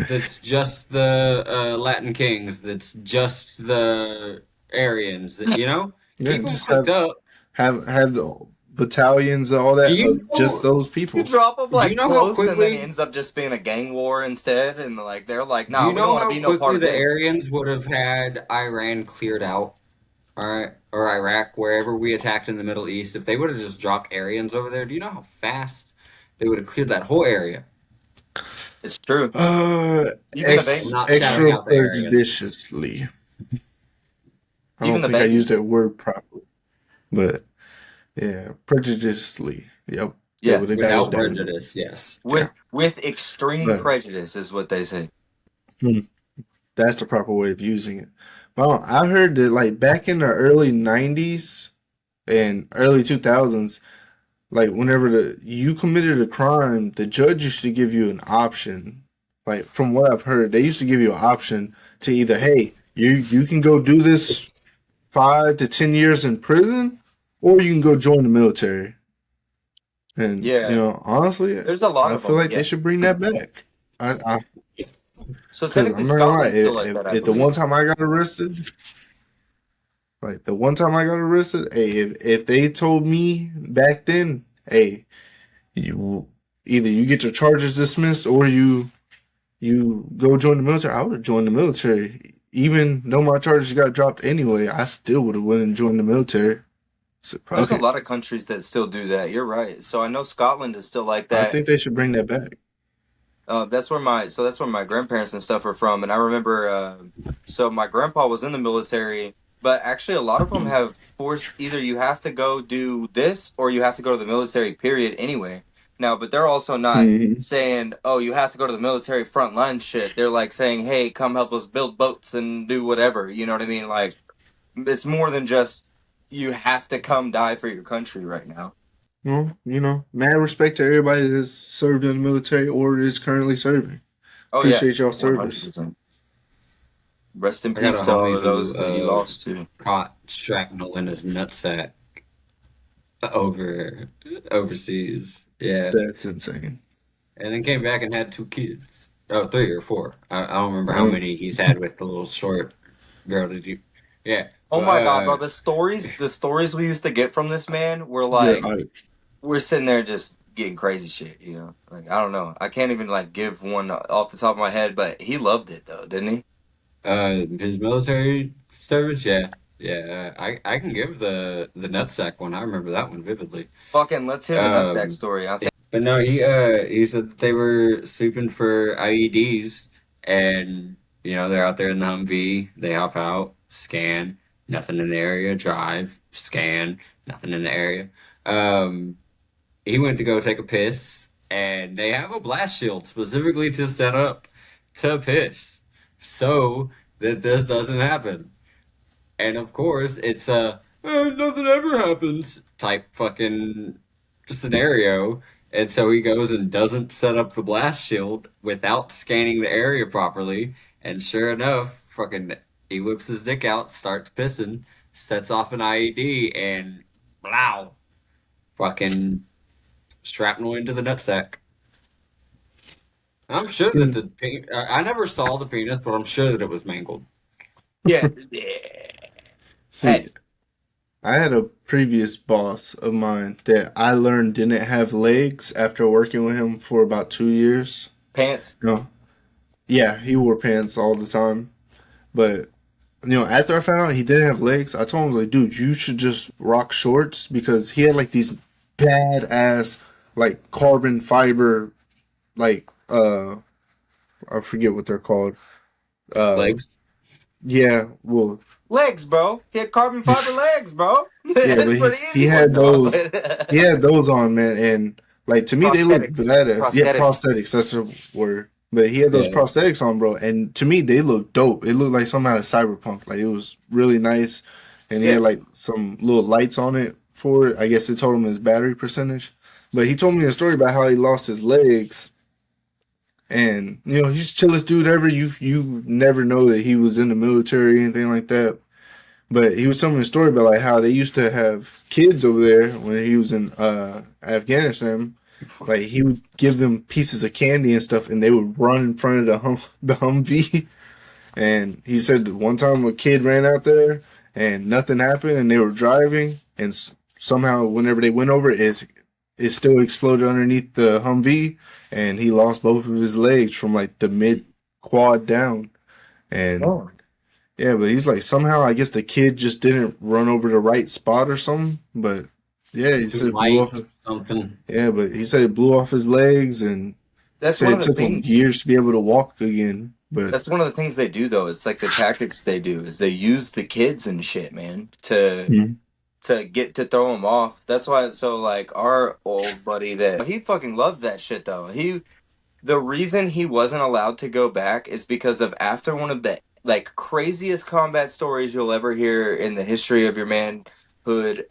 S2: That's just the Latin kings. That's just the Aryans. You know,
S5: Yeah,
S2: keep them
S5: just
S2: cooked up.
S5: have the battalions and all
S2: Do
S5: that
S2: you
S5: of just
S2: know?
S5: those
S1: You
S5: people.
S1: drop them
S2: Do you
S1: like
S2: know how
S1: close, and then it
S2: quickly?
S1: ends up just being a gang war instead. And like they're like,
S2: Do
S1: nah,
S2: you
S1: we don't
S2: know
S1: want to
S2: how
S1: be no part
S2: quickly
S1: of
S2: the
S1: this.
S2: Aryans would have had Iran cleared out? All right, or Iraq, wherever we attacked in the Middle East. If they would have just dropped Aryans over there, do you know how fast they would have cleared that whole area?
S1: It's true.
S5: Uh,
S1: Even the bang,
S2: Not shouting
S5: extra
S2: out the Aryans.
S5: prejudiciously. I
S1: even
S5: don't
S1: the
S5: think I used
S1: babies.
S5: that word properly, but yeah, prejudiciously. Yep, they
S1: Yeah,
S5: would have got it
S2: Without
S5: done.
S2: prejudice, yes.
S5: Yeah,
S1: with extreme
S5: but
S1: prejudice is what they say.
S5: hmm, that's the proper way of using it. Well, I heard that like back in the early '90s and early 2000s, like whenever you committed a crime, the judge used to give you an option. Like from what I've heard, they used to give you an option to either, hey, you can go do this 5 to 10 years in prison, or you can go join the military. And
S1: Yeah,
S5: honestly,
S1: there's a lot
S5: I
S1: of
S5: feel
S1: them.
S5: like they
S1: Yeah,
S5: should bring that back. I
S1: so
S5: because
S1: technically
S5: I'm not gonna lie,
S1: Scotland's still like that, I
S5: if the one
S1: believe.
S5: time I got arrested, like the one time I got arrested, hey, if they told me back then, hey, you either you get your charges dismissed or you go join the military, I would have joined the military. Even though my charges got dropped anyway, I still would have went and joined the military. So
S1: There's
S5: fuck
S1: a
S5: it.
S1: lot of countries that still do that. You're right. So I know Scotland is still like
S5: I
S1: that.
S5: think they should bring that back.
S1: That's where my grandparents and stuff are from, and I remember. So my grandpa was in the military, but actually a lot of them have forced either you have to go do this or you have to go to the military. Period. Anyway, now, but they're also not
S5: Hmm.
S1: saying, "Oh, you have to go to the military front line." Shit, they're like saying, "Hey, come help us build boats and do whatever." You know what I mean? Like it's more than just you have to come die for your country right now.
S5: Well, mad respect to everybody that's served in the military or is currently serving.
S1: Oh yeah,
S5: Appreciate y'all
S1: one hundred
S5: service.
S1: percent. Rest in
S2: I got a
S1: peace to all
S2: homie
S1: of
S2: who
S1: those that you lost to.
S2: caught shrapnel in his nutsack over overseas. Yeah,
S5: That's insane.
S2: and then came back and had two kids. Oh, three or four. I don't remember how
S5: Um,
S2: many he's had with the little short girl. Did you? Yeah,
S1: Oh
S2: but
S1: my God, bro! The stories we used to get from this man were
S5: yeah,
S1: like
S5: I,
S1: we're sitting there just getting crazy shit. You know, like I don't know. I can't even like give one off the top of my head, but he loved it though, didn't he?
S2: his military service. Yeah, yeah. I can give the nutsack one. I remember that one vividly.
S1: Fucking let's hear the nutsack
S2: Um,
S1: story. I think.
S2: But no, he said that they were sweeping for IEDs, and they're out there in the Humvee. They hop out, scan, nothing in the area. Drive, scan, nothing in the area. Um, he went to go take a piss, and they have a blast shield specifically to set up to piss, so that this doesn't happen. And of course, it's a nothing ever happens type fucking scenario. And so he goes and doesn't set up the blast shield without scanning the area properly. And sure enough, fucking he whips his dick out, starts pissing, sets off an IED, and blow, fucking shrapnel into the nutsack. I'm sure that I never saw the penis, but I'm sure that it was mangled.
S1: Yeah. Yeah.
S5: see,
S1: Hey,
S5: I had a previous boss of mine that I learned didn't have legs after working with him for about 2 years.
S1: Pants.
S5: No, yeah, he wore pants all the time. But after I found out he didn't have legs, I told him like, dude, you should just rock shorts because he had like these badass like carbon fiber like I forget what they're called. Uh,
S2: Legs.
S5: yeah, well,
S1: Legs, bro. He had carbon fiber legs, bro.
S5: yeah,
S1: It's
S5: but he,
S1: pretty
S5: he
S1: easy for
S5: had
S1: him, dog.
S5: those. He had those on, man, and like to me they look
S1: Prosthetics.
S5: badass. Yeah,
S1: Prosthetics.
S5: prosthetics. That's the word. But he had those
S2: Yeah.
S5: prosthetics on, bro, and to me they looked dope. It looked like something out of Cyberpunk. Like it was really nice, and he
S1: Yeah.
S5: had like some little lights on it for it. I guess it told him his battery percentage. But he told me a story about how he lost his legs, and he's the chillest dude ever. You never know that he was in the military or anything like that. But he was telling me a story about like how they used to have kids over there when he was in Afghanistan. Like he would give them pieces of candy and stuff, and they would run in front of the Humvee. And he said one time a kid ran out there and nothing happened, and they were driving, and somehow whenever they went over it, it still exploded underneath the Humvee, and he lost both of his legs from like the mid quad down. And
S1: Oh.
S5: yeah, but he's like somehow I guess the kid just didn't run over the right spot or something. But yeah, he
S2: Too
S5: said it blew off.
S2: light. Something.
S5: Yeah, but he said it blew off his legs, and
S1: That's
S5: said
S1: one
S5: it
S1: of the
S5: took him
S1: things.
S5: years to be able to walk again. But
S1: That's one of the things they do, though. It's like the tactics they do is they use the kids and shit, man, to
S5: Mhm.
S1: get to throw them off. That's why it's so like our old buddy that he fucking loved that shit though. The reason he wasn't allowed to go back is because of after one of the like craziest combat stories you'll ever hear in the history of your manhood.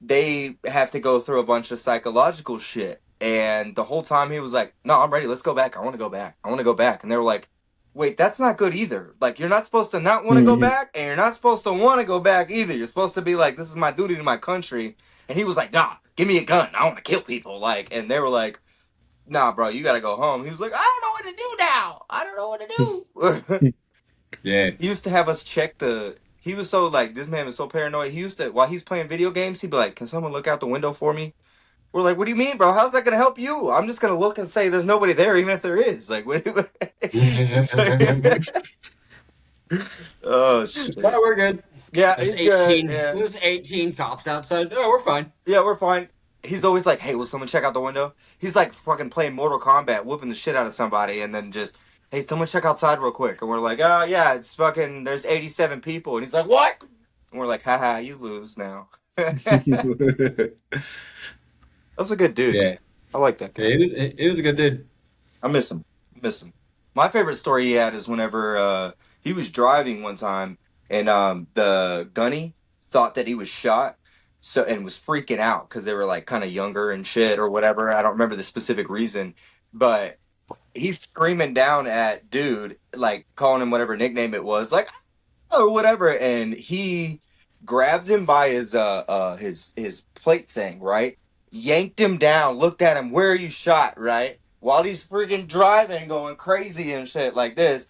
S1: They have to go through a bunch of psychological shit. And the whole time he was like, "No, I'm ready. Let's go back. I want to go back. I want to go back." And they were like, "Wait, that's not good either. Like, you're not supposed to not want to go
S5: Mhm.
S1: back, and you're not supposed to want to go back either. You're supposed to be like, this is my duty to my country." And he was like, "Nah, give me a gun. I want to kill people." Like, and they were like, "Nah, bro, you gotta go home." He was like, "I don't know what to do now. I don't know what to do."
S2: Yeah.
S1: He used to have us check the. He was so like this man was so paranoid. He used to while he's playing video games, he'd be like, "Can someone look out the window for me?" We're like, "What do you mean, bro? How's that gonna help you? I'm just gonna look and say there's nobody there, even if there is." Like, what? Oh
S2: No,
S1: shit.
S2: we're good.
S1: Yeah,
S2: There's
S1: he's good.
S2: 18.
S1: Yeah,
S2: There's 18 cops outside. No, we're fine.
S1: yeah, we're fine. He's always like, "Hey, will someone check out the window?" He's like fucking playing Mortal Kombat, whooping the shit out of somebody, and then just, "Hey, someone check outside real quick." And we're like, "Oh yeah, it's fucking. There's 87 people." And he's like, "What?" And we're like, "Haha, you lose now." That was a good dude.
S2: Yeah.
S1: I like that guy.
S2: It was a good dude.
S1: I miss him. Miss him. My favorite story he had is whenever he was driving one time and the gunny thought that he was shot, so and was freaking out because they were like kind of younger and shit or whatever. I don't remember the specific reason, but he's screaming down at dude, like calling him whatever nickname it was, like or whatever, and he grabbed him by his plate thing, right? Yanked him down, looked at him, "Where are you shot?" Right? While he's freaking driving, going crazy and shit like this.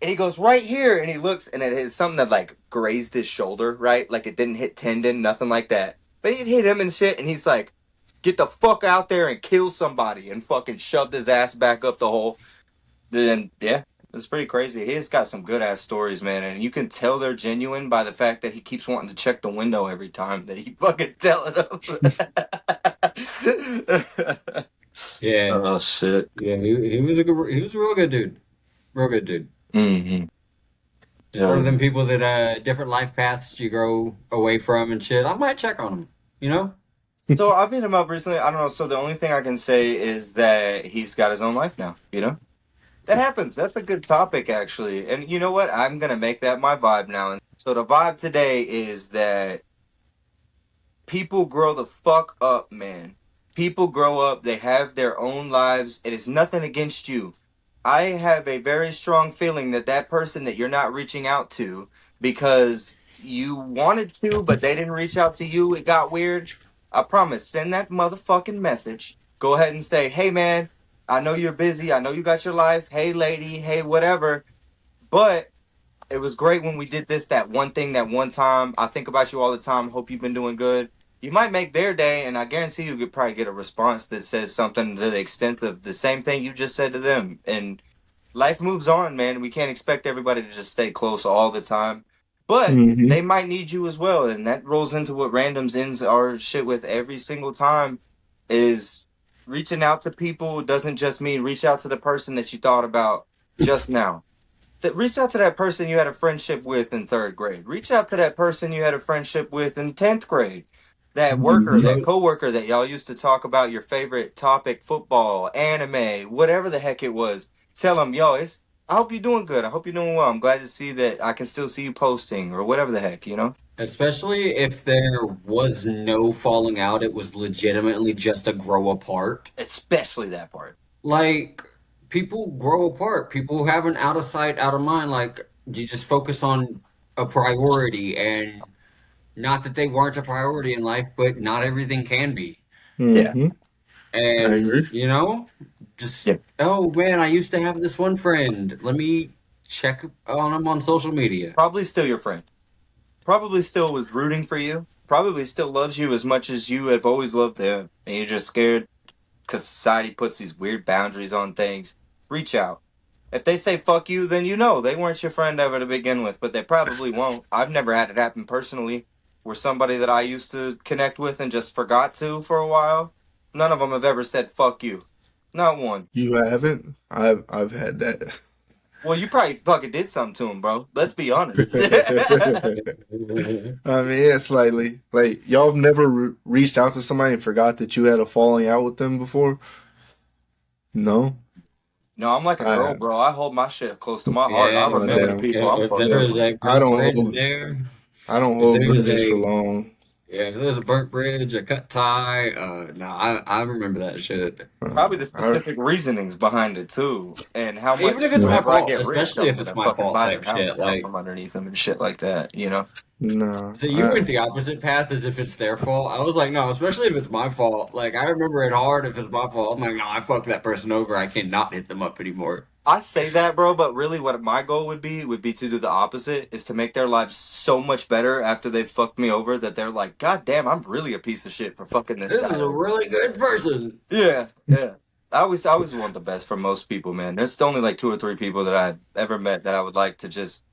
S1: And he goes, "Right here," and he looks, and it is something that like grazed his shoulder, right? Like it didn't hit tendon, nothing like that. But it hit him and shit, and he's like, "Get the fuck out there and kill somebody," and fucking shoved his ass back up the hole. Then yeah, it's pretty crazy. He's got some good ass stories, man, and you can tell they're genuine by the fact that he keeps wanting to check the window every time that he fucking telling them.
S2: Yeah.
S1: Oh shit.
S2: Yeah, he was he was a real good dude. Real good dude.
S1: Mm-hmm.
S2: Just one of them people that different life paths you grow away from and shit. I might check on him, you know?
S1: So I've hit him up recently. I don't know. So the only thing I can say is that he's got his own life now. You know, that happens. That's a good topic, actually. And you know what? I'm gonna make that my vibe now. And so the vibe today is that people grow the fuck up, man. People grow up, they have their own lives. It is nothing against you. I have a very strong feeling that that person that you're not reaching out to because you wanted to, but they didn't reach out to you, it got weird. I promise, send that motherfucking message. Go ahead and say, "Hey, man, I know you're busy. I know you got your life. Hey, lady. Hey, whatever. But It was great when we did this, that one thing, that one time. I think about you all the time. Hope you've been doing good. You might make their day, and I guarantee you could probably get a response that says something to the extent of the same thing you just said to them. And life moves on, man. We can't expect everybody to just stay close all the time. But
S5: Mm-hmm.
S1: they might need you as well. And that rolls into what randoms ends our shit with every single time is reaching out to people doesn't just mean reach out to the person that you thought about just now. Reach out to that person you had a friendship with in third grade. Reach out to that person you had a friendship with in 10th grade. That worker,
S5: Mm-hmm.
S1: that coworker that y'all used to talk about your favorite topic, football, anime, whatever the heck it was. Tell them, yo, I hope you're doing good. I hope you're doing well. I'm glad to see that I can still see you posting or whatever the heck, you know?
S2: Especially if there was no falling out, it was legitimately just a grow apart.
S1: Especially that part.
S2: Like, people grow apart. People have an out of sight, out of mind. Like, you just focus on a priority, and not that they weren't a priority in life, but not everything can be.
S1: Yeah.
S5: Mm-hmm. I
S2: And,
S5: agree.
S2: just,
S1: Yeah.
S2: oh man, I used to have this one friend. Let me check on him on social media.
S1: Probably still your friend. Probably still was rooting for you. Probably still loves you as much as you have always loved him. And you're just scared because society puts these weird boundaries on things. Reach out. If they say fuck you, then you know they weren't your friend ever to begin with, but they probably won't. I've never had it happen personally where somebody that I used to connect with and just forgot to for a while, none of them have ever said fuck you. Not one.
S5: You haven't? I've had that.
S1: Well, you probably fucking did something to him, bro. Let's be honest.
S5: I mean, yeah, slightly. Like, y'all have never reached out to somebody and forgot that you had a falling out with them before? No?
S1: No, I'm like a
S5: I
S1: girl,
S5: have.
S1: bro. I hold my shit close to my heart.
S2: Yeah,
S1: I
S5: Oh,
S1: remember the
S5: damn.
S1: people I'm
S2: if
S1: fucking
S2: there is
S1: with.
S2: a
S5: I
S2: burnt
S5: don't
S2: bridge
S5: hold,
S2: there,
S5: I don't
S2: if
S5: hold
S2: there is
S5: bridges for
S2: a
S5: long.
S2: yeah, if there's a burnt bridge, a cut tie, no, I remember that shit.
S1: Probably the
S5: I,
S1: specific reasonings behind it too, and how
S2: Even if
S1: much
S2: it's my
S1: whenever I
S2: fault,
S1: get rich,
S2: especially
S1: I'm
S2: if it's
S1: gonna
S2: my
S1: fucking
S2: fault
S1: buy their
S2: type shit.
S1: house out
S2: Like,
S1: from underneath them and shit like that. You know?
S5: no.
S2: so you went the opposite path as if it's their fault. I was like, no, especially if it's my fault. Like, I remember it hard if it's my fault. I'm like, no, I fucked that person over. I cannot hit them up anymore.
S1: I say that, bro, but really, what my goal would be to do the opposite, is to make their lives so much better after they've fucked me over that they're like, God damn, I'm really a piece of shit for fucking this
S2: This
S1: guy
S2: is a
S1: over.
S2: really good person.
S1: Yeah, yeah. I always want the best from most people, man. There's only like two or three people that I've ever met that I would like to just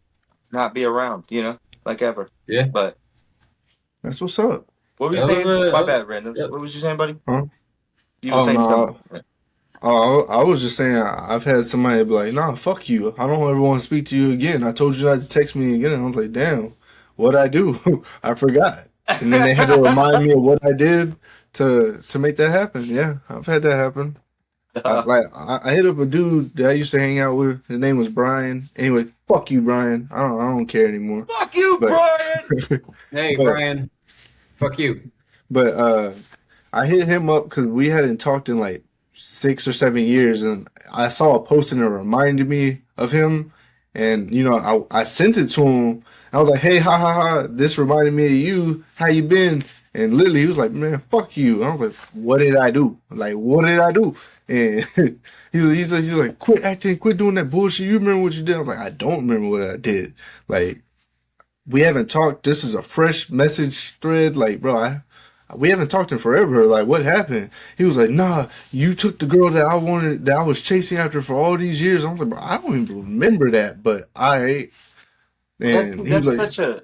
S1: not be around, you know, like ever.
S2: Yeah,
S1: But
S5: That's what's up.
S1: what were you
S2: that was
S1: saying? My
S2: a.
S1: bad, randoms.
S2: Yep.
S1: What was you saying, buddy?
S5: Huh?
S1: You were
S5: Oh,
S1: saying something.
S5: no. Oh, I was just saying, I've had somebody be like, nah, fuck you. I don't ever want to speak to you again. I told you not to text me again. And I was like, damn, what'd I do? I forgot. And then they had to remind me of what I did to make that happen. Yeah, I've had that happen. I hit up a dude that I used to hang out with. His name was Brian. Anyway, fuck you, Brian. I don't care anymore.
S1: Fuck you,
S5: But
S1: Brian.
S2: Hey,
S5: but
S2: Brian. Fuck you.
S5: but I hit him up because we hadn't talked in like 6 or 7 years, and I saw a post and it reminded me of him. And I sent it to him. I was like, "Hey, ha ha ha! This reminded me of you. How you been?" And literally, he was like, "Man, fuck you." And I was like, "What did I do? Like, what did I do?" And he's like, "Quit acting, quit doing that bullshit. You remember what you did?" I was like, "I don't remember what I did. Like, we haven't talked. This is a fresh message thread. Like, bro, we haven't talked in forever. Like, what happened?" He was like, "Nah, you took the girl that I was chasing after for all these years." I was like, "Bro, I don't even remember that." But
S1: That's
S5: and he was
S1: that's
S5: like,
S1: such a
S5: I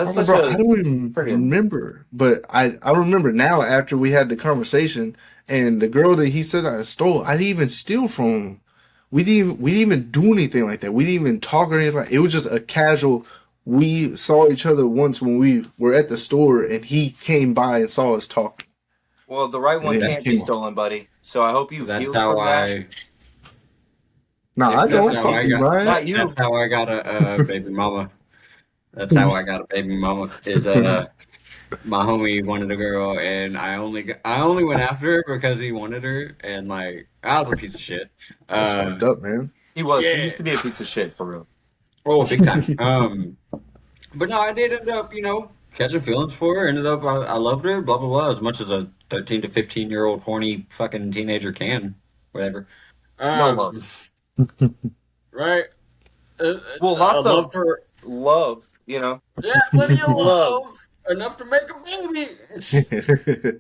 S1: that's
S5: was like,
S1: such
S5: "Bro, I
S1: a
S5: don't even
S1: friggin'
S5: remember." But I remember now after we had the conversation, and the girl that he said I stole, I didn't even steal from him. We didn't even do anything like that. We didn't even talk or anything. It was just a casual. We saw each other once when we were at the store, and he came by and saw us talking,
S1: well, the right
S5: and
S1: one
S5: then
S2: That,
S5: he
S1: can't be
S5: came on.
S1: stolen, buddy. So I hope you've
S2: that's
S1: healed
S2: how
S1: from that.
S2: I.
S5: Nah,
S1: If
S5: I
S2: That's
S5: don't.
S1: not
S2: how
S5: Fuck
S2: I
S5: you,
S1: you,
S2: got.
S5: Brian.
S1: not
S2: That's
S1: you.
S2: how I got a baby mama. That's how I got a baby mama. Is my homie wanted a girl, and I only went after her because he wanted her, and like I was a piece of shit.
S5: That's
S2: Uh,
S5: fucked up, man.
S1: He
S2: yeah.
S1: used to be a piece of shit for real.
S2: Oh, big time. But no, I did end up, catching feelings for her. Ended up, I loved her, blah, blah, blah, as much as a 13 to 15-year-old horny fucking teenager can. Whatever.
S1: No
S2: Um,
S1: love.
S2: right.
S1: Well,
S2: A
S1: lots
S2: love
S1: of
S2: for
S1: love, you know.
S2: plenty of
S1: Love.
S2: love, enough to make a baby.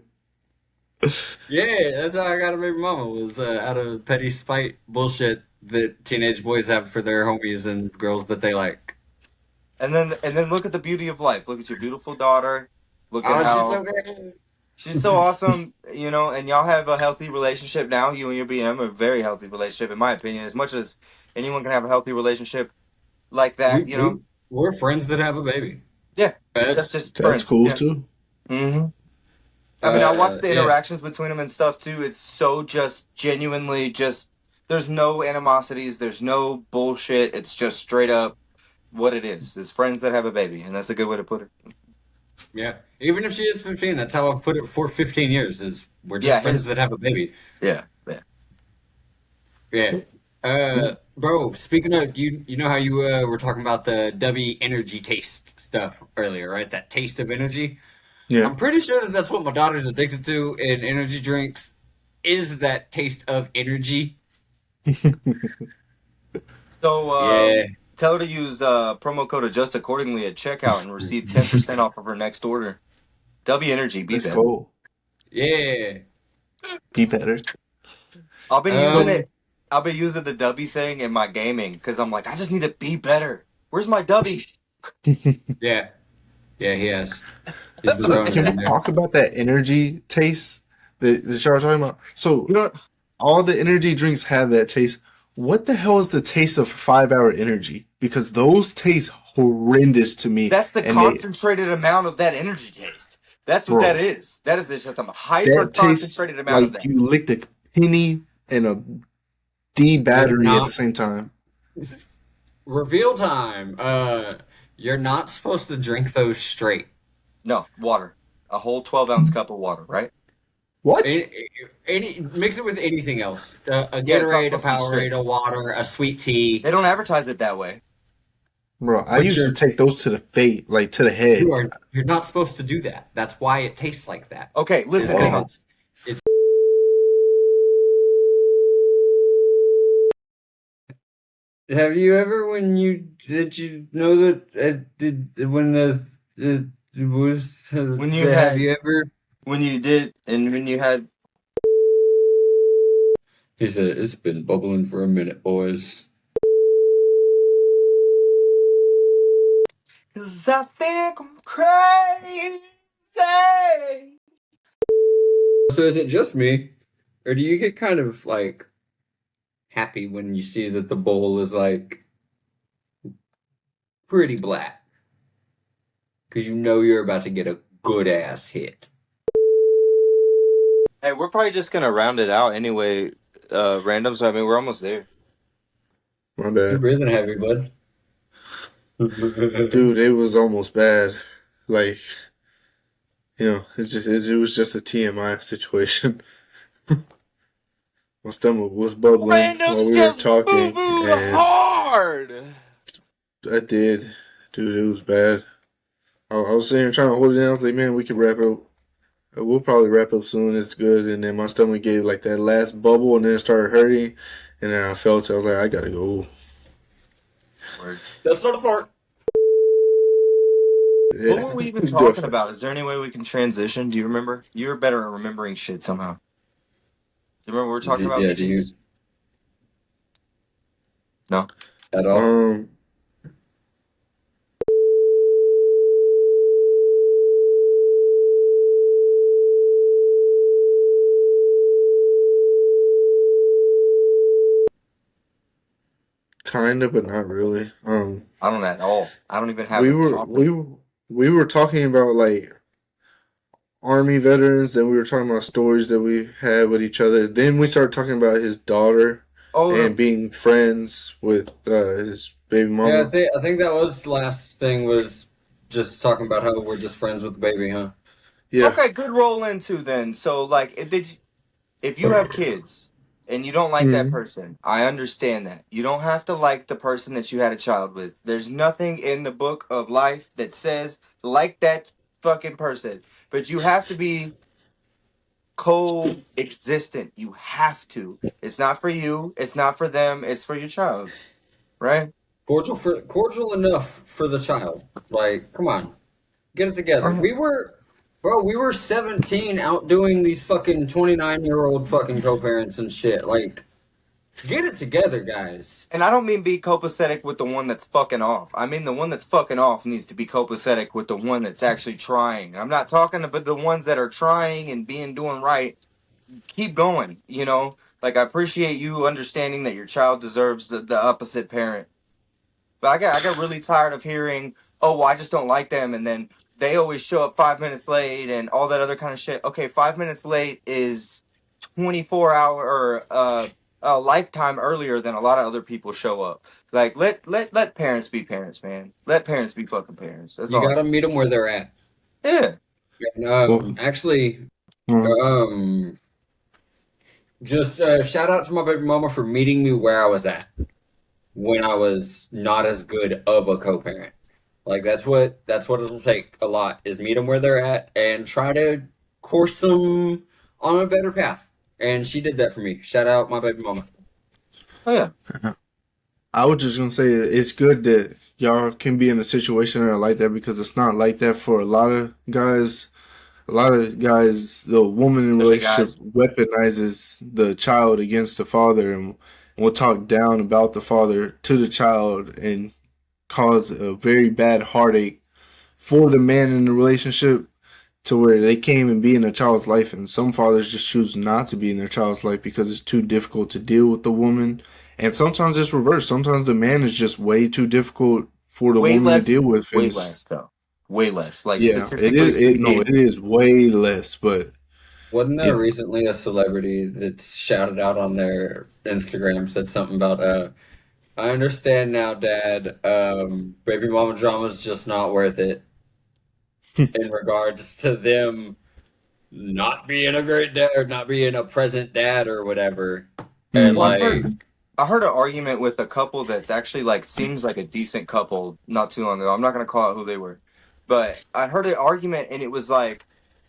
S2: Yeah, that's how I got a baby mama was out of petty spite bullshit that teenage boys have for their homies and girls that they like.
S1: And then look at the beauty of life. Look at your beautiful daughter. Look at
S2: Oh, she's so
S1: how
S2: great.
S1: she's so awesome, you know, and y'all have a healthy relationship now. You and your BM, a very healthy relationship, in my opinion. As much as anyone can have a healthy relationship like
S2: We
S1: that, you know.
S2: we we're friends that have a baby.
S1: Yeah, that's
S2: That's
S1: just
S5: That's
S1: friends.
S5: cool
S1: Yeah.
S5: too.
S1: hmm I mean, I watch the
S2: yeah.
S1: interactions between them and stuff too. It's so just genuinely just. There's no animosities. There's no bullshit. It's just straight up what it is. It's friends that have a baby, and that's a good way to put it.
S2: Yeah. Even if she is 15, that's how I've put it for 15 years is we're just
S1: Yeah,
S2: friends that
S1: his.
S2: have a baby.
S1: Yeah, yeah.
S2: Yeah. Bro, speaking of you know how you were talking about the W energy taste stuff earlier, right? That taste of energy.
S5: Yeah.
S2: I'm pretty sure that that's what my daughter's addicted to in energy drinks is that taste of energy.
S1: So
S2: Yeah.
S1: tell her to use promo code adjust accordingly at checkout and receive 10% off of her next order. W Energy, be
S5: That's
S1: better.
S5: cool.
S2: Yeah.
S5: Be better.
S1: I've been using
S2: Um
S1: it. I've been using the W thing in my gaming because I'm like, I just need to be better. Where's my W?
S2: yeah. Yeah, he has. He's been
S5: So
S2: throwing
S5: can
S2: it
S5: we
S2: in there.
S5: talk about that energy taste that y'all are talking about? So
S1: You know,
S5: all the energy drinks have that taste. What the hell is the taste of 5 Hour Energy? Because those taste horrendous to me.
S1: that's the
S5: And they,
S1: concentrated amount of that energy taste. That's what that
S5: bro,
S1: is. That is just a hyper
S5: that tastes
S1: concentrated amount of
S5: like
S1: that.
S5: you licked a penny and a D
S2: You're
S5: battery at the
S2: not
S5: same time.
S2: reveal time. You're not supposed to drink those straight.
S1: No, water. A whole 12-ounce cup of water, right?
S5: What?
S2: Mix it with anything else. A
S1: Yeah, it's not
S2: Gatorade, a
S1: supposed to be straight.
S2: Powerade, a water, a sweet tea.
S1: They don't advertise it that way.
S5: Bro, I
S2: But
S5: used to take those to the fate, like to the head.
S2: you're not supposed to do that. That's why it tastes like that.
S1: Okay,
S2: Is
S1: listen, hang
S5: Wow.
S1: on.
S2: because it's Have you ever did you know that did when the it was
S1: When you
S2: have
S1: had,
S2: you ever
S1: when you did, and when you had,
S2: he said it's been bubbling for a minute, boys.
S1: 'cause I think I'm crazy.
S2: So is it just me, or do you get kind of like happy when you see that the bowl is like pretty black? Because you know you're about to get a good ass hit.
S1: Hey, we're probably just gonna round it out anyway, random. So I mean, we're almost there.
S5: My
S2: You're
S5: bad.
S2: breathing heavy, bud.
S5: Dude, it was almost bad. Like, it was just a TMI situation. My stomach was bubbling while
S1: Random's
S5: we were
S1: just boo
S5: talking,
S1: booed
S5: and
S1: hard.
S5: I did. Dude, it was bad. I was sitting here trying to hold it down. I was like, man, we can wrap it up. We'll probably wrap up soon. It's good. And then my stomach gave like that last bubble, and then it started hurting. And then I felt it. I was like, I gotta go.
S1: Word.
S2: That's not a fart.
S1: What were we even talking about? Is there any way we can transition? Do you remember? You're better at remembering shit somehow. Do you remember we were talking about
S2: Yeah, do you
S1: BGs? No.
S2: at all?
S5: Kind of, but not really.
S1: I don't at all. I don't even have
S5: We
S1: a
S5: were
S1: topic.
S5: we were talking about like army veterans, and we were talking about stories that we had with each other. Then we started talking about his daughter
S1: Oh,
S5: and being friends with his baby mama.
S2: Yeah, I think that was the last thing was just talking about how we're just friends with the baby, huh?
S5: Yeah.
S1: okay, good roll into then. So, like, if you have kids and you don't like that
S5: Mhm.
S1: person, I understand that. You don't have to like the person that you had a child with. There's nothing in the book of life that says like that fucking person, but you have to be coexistent. You have to. It's not for you. It's not for them. It's for your child, right?
S2: cordial enough for the child. Like, come on, get it together. We were 17 out doing these fucking 29-year-old fucking co-parents and shit. Like, get it together, guys.
S1: And I don't mean be copacetic with the one that's fucking off. I mean the one that's fucking off needs to be copacetic with the one that's actually trying. I'm not talking about the ones that are trying and doing right. Keep going, you know? Like, I appreciate you understanding that your child deserves the opposite parent. But I got really tired of hearing, oh, well, I just don't like them, and then they always show up 5 minutes late and all that other kind of shit. Okay, 5 minutes late is 24 hour or a lifetime earlier than a lot of other people show up. Like, let parents be parents, man. Let parents be fucking parents. That's
S2: You
S1: all.
S2: gotta meet them where they're at.
S1: Yeah.
S2: And, actually, just shout out to my baby mama for meeting me where I was at when I was not as good of a co-parent. Like, that's what it'll take a lot, is meet them where they're at and try to course them on a better path. And she did that for me. Shout out my baby mama.
S1: Oh yeah.
S5: I was just gonna say it's good that y'all can be in a situation that are like that, because it's not like that for a lot of guys. A lot of guys, the woman in a
S1: Especially
S5: relationship weaponizes the child against the father, and will talk down about the father to the child and cause a very bad heartache for the man in the relationship, to where they can't even be in a child's life. And some fathers just choose not to be in their child's life because it's too difficult to deal with the woman. And sometimes it's reversed. Sometimes the man is just way too difficult for the woman to deal with.
S1: Way less though. Way less. Like,
S5: yeah,
S1: statistically speaking,
S5: it is way less. But
S2: wasn't there recently a celebrity that shouted out on their Instagram, said something about I understand now, Dad. Baby mama drama's just not worth it. In regards to them not being a great dad or not being a present dad or whatever. And
S1: well, I heard an argument with a couple that's actually like seems like a decent couple not too long ago. I'm not gonna call out who they were, but I heard an argument and it was like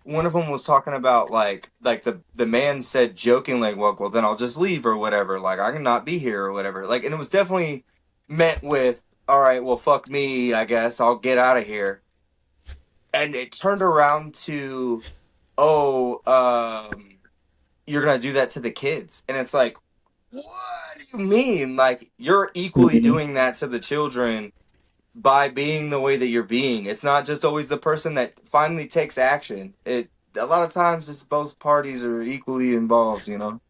S1: one of them was talking about like the man said jokingly, well then I'll just leave or whatever. Like, I can not be here or whatever. Like, and it was definitely met with, all right, well fuck me, I guess I'll get out of here. And it turned around to, oh, you're gonna do that to the kids, and it's like, what do you mean? Like, you're equally doing that to the children by being the way that you're being. It's not just always the person that finally takes action. A lot of times it's both parties are equally involved, you know?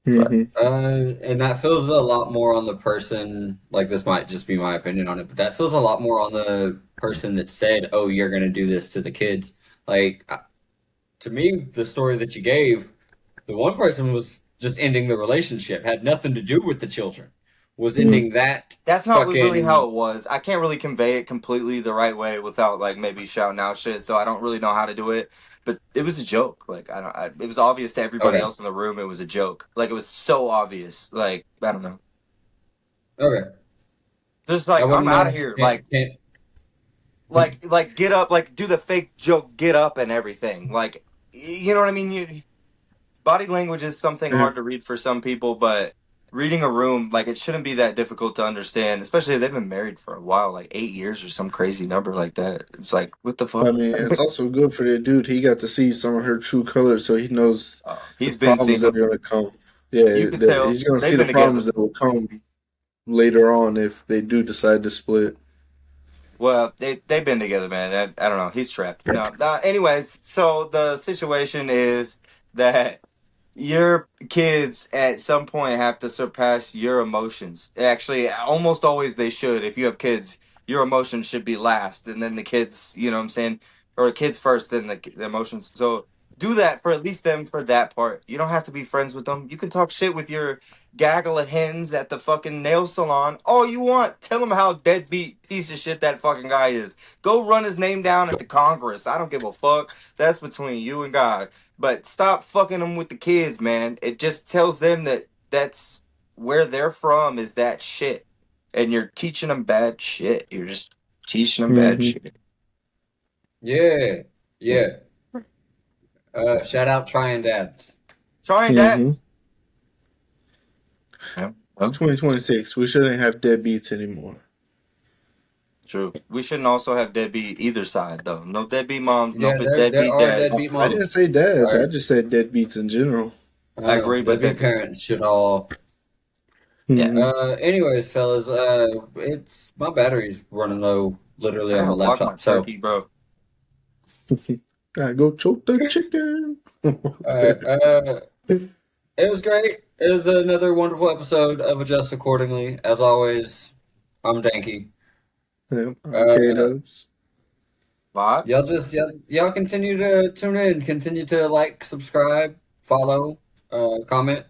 S2: and that feels a lot more on the person, like, this might just be my opinion on it, but that feels a lot more on the person that said, oh, you're going to do this to the kids. Like, to me, the story that you gave, the one person was just ending the relationship, had nothing to do with the children, was ending that.
S1: That's not really how it was. I can't really convey it completely the right way without like maybe shouting out shit, so I don't really know how to do it. But it was a joke. Like, it was obvious to everybody else in the room. It was a joke. Like, it was so obvious. Like, I don't know.
S2: Okay.
S1: Just like, I'm out of here. Like, get up. Like, do the fake joke, get up and everything. Like, you know what I mean? Body language is something hard to read for some people, but reading a room, like, it shouldn't be that difficult to understand, especially if they've been married for a while, like 8 years or some crazy number like that. It's like, what the fuck?
S5: I mean, it's also good for the dude. He got to see some of her true colors, so he knows
S1: he's
S5: the
S1: been
S5: problems
S1: seeing
S5: that are going to come. Yeah,
S1: you can tell
S5: he's going to see the problems that will come later on if they do decide to split.
S1: Well, they've been together, man. I don't know. He's trapped. No. Anyways, so the situation is that your kids at some point have to surpass your emotions. Actually, almost always they should. If you have kids, your emotions should be last, and then the kids, you know what I'm saying? Or kids first, then the emotions. So do that for at least them for that part. You don't have to be friends with them. You can talk shit with your gaggle of hens at the fucking nail salon all you want. Tell them how deadbeat piece of shit that fucking guy is. Go run his name down at the Congress. I don't give a fuck. That's between you and God. But stop fucking them with the kids, man. It just tells them that that's where they're from, is that shit. And you're teaching them bad shit. You're just teaching them bad shit.
S2: Yeah. Shout out Trying Dads.
S1: Trying Dads.
S5: It's 2026. We shouldn't have deadbeats anymore.
S1: True. We shouldn't also have deadbeat either side though. No deadbeat moms, no
S2: Yeah, there
S1: deadbeat
S2: are
S1: dads.
S2: deadbeat
S5: I didn't
S2: moms.
S5: say dads.
S2: All
S5: I
S2: right.
S5: just said deadbeats in general.
S2: I
S1: I
S2: know.
S1: agree, but
S2: Deadbeat
S1: deadbeat.
S2: parents should all.
S1: Yeah.
S5: Mhm.
S2: Anyways, fellas, it's my battery's running low, literally
S1: I
S2: on my
S1: gotta walk my
S2: laptop. So,
S1: turkey, bro.
S5: Gotta go choke the chicken.
S2: alright, it was great. It was another wonderful episode of Adjust Accordingly. As always, I'm Danky.
S5: Yeah, I'm
S2: Uh,
S5: KDubz.
S1: Vibe.
S2: y'all continue to tune in, continue to like, subscribe, follow, comment.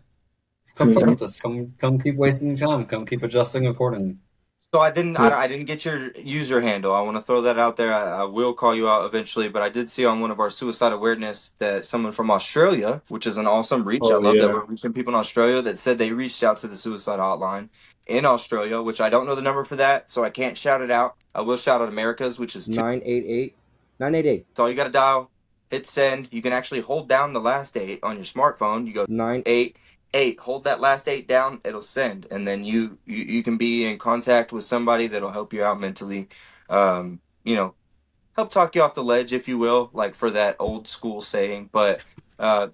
S2: Come fuck with us. Come keep wasting your time. Come keep adjusting accordingly.
S1: So
S5: Yeah.
S1: I didn't get your user handle. I want to throw that out there. I will call you out eventually, but I did see on one of our suicide awareness that someone from Australia, which is an awesome reach. I
S5: Oh
S1: love that
S5: yeah.
S1: we're reaching people in Australia that said they reached out to the suicide hotline in Australia, which I don't know the number for that, so I can't shout it out. I will shout out America's, which is 988 988. That's all you got to dial. Hit send. You can actually hold down the last 8 on your smartphone. You go 988. Hold that last 8 down. It'll send, and then you can be in contact with somebody that'll help you out mentally. You know, help talk you off the ledge, if you will, like for that old school saying. But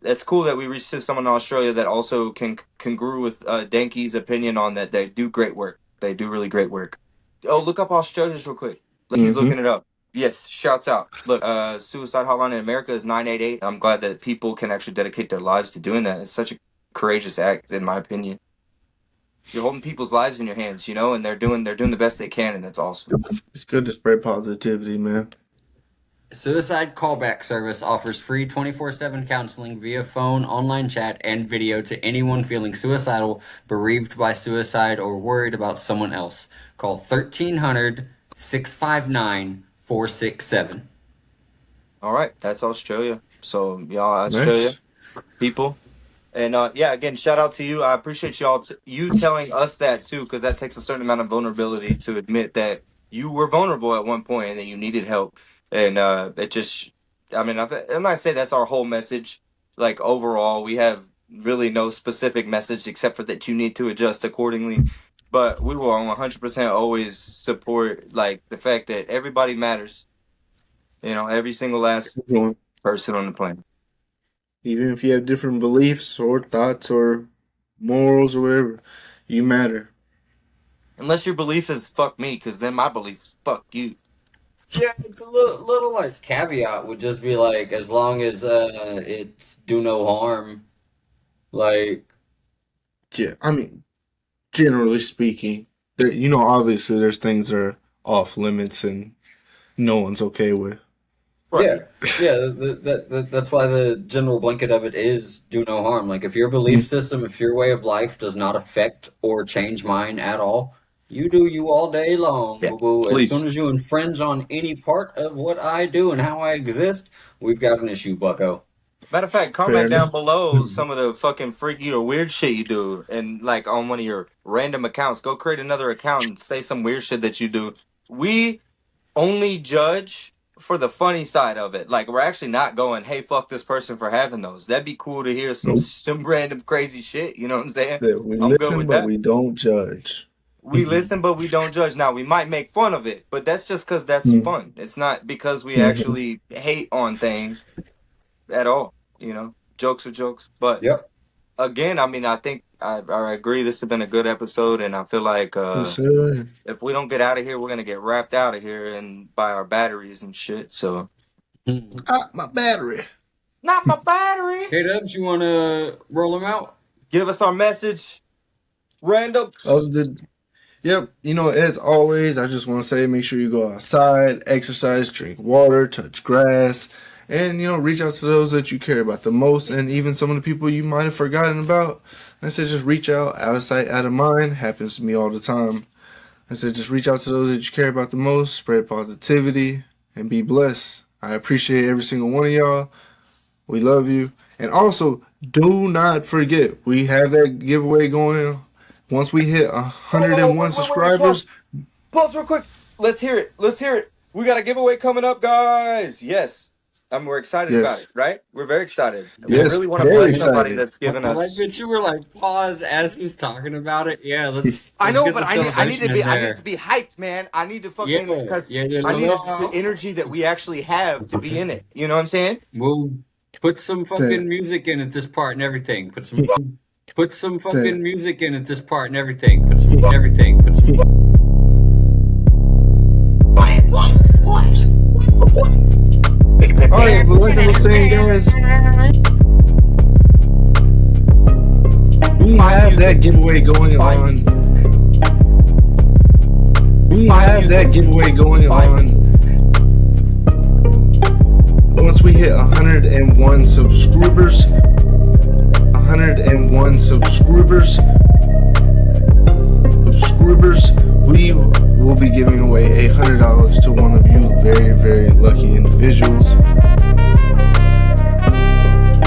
S1: it's cool that we reached to someone in Australia that also can congrue with Danky's opinion on that. They do great work. They do really great work. Oh, look up Australia's real quick. Look, he's looking it up. Yes, shouts out. Look, suicide hotline in America is 988. I'm glad that people can actually dedicate their lives to doing that. It's such a courageous act, in my opinion. You're holding people's lives in your hands, you know, and they're doing the best they can, and that's awesome.
S5: It's good to spread positivity, man.
S2: Suicide Callback Service offers free 24/7 counseling via phone, online chat, and video to anyone feeling suicidal, bereaved by suicide, or worried about someone else. Call 1300 659 467.
S1: All right, that's Australia. So y'all, Australia
S5: Nice.
S1: people, and yeah, again, shout out to you. I appreciate y'all you telling us that too, because that takes a certain amount of vulnerability to admit that you were vulnerable at one point and that you needed help, and it just, I mean, I might say that's our whole message. Like overall, we have really no specific message except for that you need to adjust accordingly. But we will 100% always support like the fact that everybody matters. You know, every single last
S5: Everyone.
S1: person on the planet.
S5: Even if you have different beliefs or thoughts or morals or whatever, you matter.
S1: Unless your belief is fuck me, because then my belief is fuck you.
S2: Yeah, it's a little like caveat would just be like, as long as it's do no harm. Like,
S5: Yeah, I mean, generally speaking, obviously there's things that are off limits and no one's okay with.
S1: Right.
S2: yeah, that's why the general blanket of it is do no harm. Like, if your belief system, if your way of life does not affect or change mine at all, you do you all day long,
S1: Yeah,
S2: boo boo. As
S1: please.
S2: soon as you infringe on any part of what I do and how I exist, we've got an issue, bucko.
S1: Matter of fact, comment
S5: Fair
S1: down
S5: enough.
S1: below some of the fucking freaky or weird shit you do, and like on one of your random accounts, go create another account and say some weird shit that you do. We only judge for the funny side of it. Like we're actually not going, hey, fuck this person for having those. That'd be cool to hear
S5: Nope.
S1: some random crazy shit. You know what I'm saying?
S5: That we
S1: I'm good
S5: listen,
S1: with
S5: but
S1: that.
S5: we don't judge.
S1: We listen, but we don't judge. Now, we might make fun of it, but that's just because that's
S5: Mhm.
S1: fun. It's not because we
S5: Mhm.
S1: actually hate on things at all. You know, jokes are jokes. But
S2: Yep.
S1: again, I mean, I think I agree. This has been a good episode, and I feel like
S5: Yes, sir.
S1: if we don't get out of here, we're gonna get wrapped out of here and by our batteries and shit. So,
S5: Ah, my battery.
S1: not my battery.
S2: KDubz, you want to roll them out?
S1: Give us our message. Random.
S5: Yep, as always, I just want to say make sure you go outside, exercise, drink water, touch grass, and, reach out to those that you care about the most, and even some of the people you might have forgotten about. I said just reach out of sight, out of mind. Happens to me all the time. I said just reach out to those that you care about the most, spread positivity, and be blessed. I appreciate every single one of y'all. We love you. And also, do not forget, we have that giveaway going. Once we hit 101
S1: wait,
S5: subscribers,
S1: Pause real quick. Let's hear it. We got a giveaway coming up, guys. Yes. We're excited
S5: Yes.
S1: about it, right? We're very excited. We
S5: Yes,
S1: really want to
S5: very
S1: bless somebody
S5: excited.
S1: that's given
S2: I like
S1: us.
S2: that you were like pause as he's talking about it. Yeah, let's
S1: I know,
S2: get
S1: but
S2: the
S1: I need
S2: celebration
S1: to be
S2: in
S1: I
S2: there.
S1: need to be hyped, man. I need to
S2: Yeah,
S1: fucking because
S2: yeah,
S1: I need the
S2: no.
S1: energy that we actually have to be in it. You know what I'm saying?
S2: We'll put some fucking music in at this part and everything. Put some fucking music in at this part and everything. Put some everything. Put some.
S5: All right, but like I was saying, guys, we have that giveaway going on. We have that giveaway going on. Once we hit 101 subscribers, 101 subscribers, we will be giving away $100 to one of you very, very lucky individuals.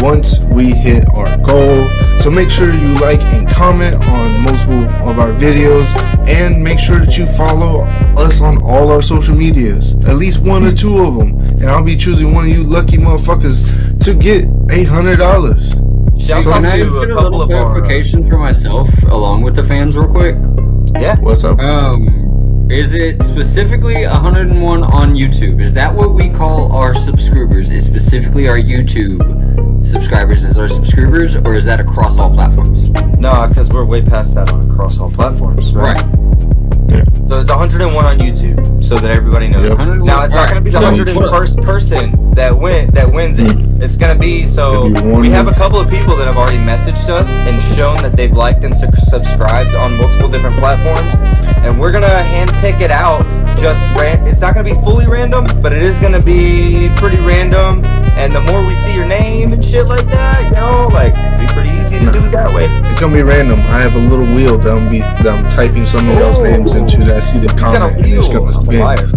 S5: Once we hit our goal. So make sure you like and comment on multiple of our videos, and make sure that you follow us on all our social medias, at least one or two of them, and I'll be choosing one of you lucky motherfuckers to get $100.
S1: Shout out
S2: Can I
S1: to
S2: get
S1: a
S2: a
S1: couple
S2: little
S1: of our.
S2: clarification for myself along with the fans real quick?
S1: Yeah.
S5: What's up?
S2: Is it specifically 101 on YouTube? Is that what we call our subscribers? Is specifically our YouTube subscribers as our subscribers, or is that across all platforms?
S1: No, because we're way past that on across all platforms, right? So it's 101 on YouTube, so that everybody knows.
S5: Yep.
S1: Now it's not going to be the
S2: So-
S1: 101st person that wins it. It's going to be so.
S5: It'll be one
S1: We have a
S5: of-
S1: couple of people that have already messaged us and shown that they've liked and subscribed on multiple different platforms, and we're gonna handpick it out. It's not going to be fully random, but it is going to be pretty random. And the more we see your name and shit like that, you know, like, it'd be pretty easy to do it that way.
S5: It's gonna be random. I have a little wheel that I'm typing some of y'all's names into that I see the
S1: He's got a
S5: comment, and it's
S1: wheel.
S5: gonna
S1: I'm a
S5: spin.
S1: liar.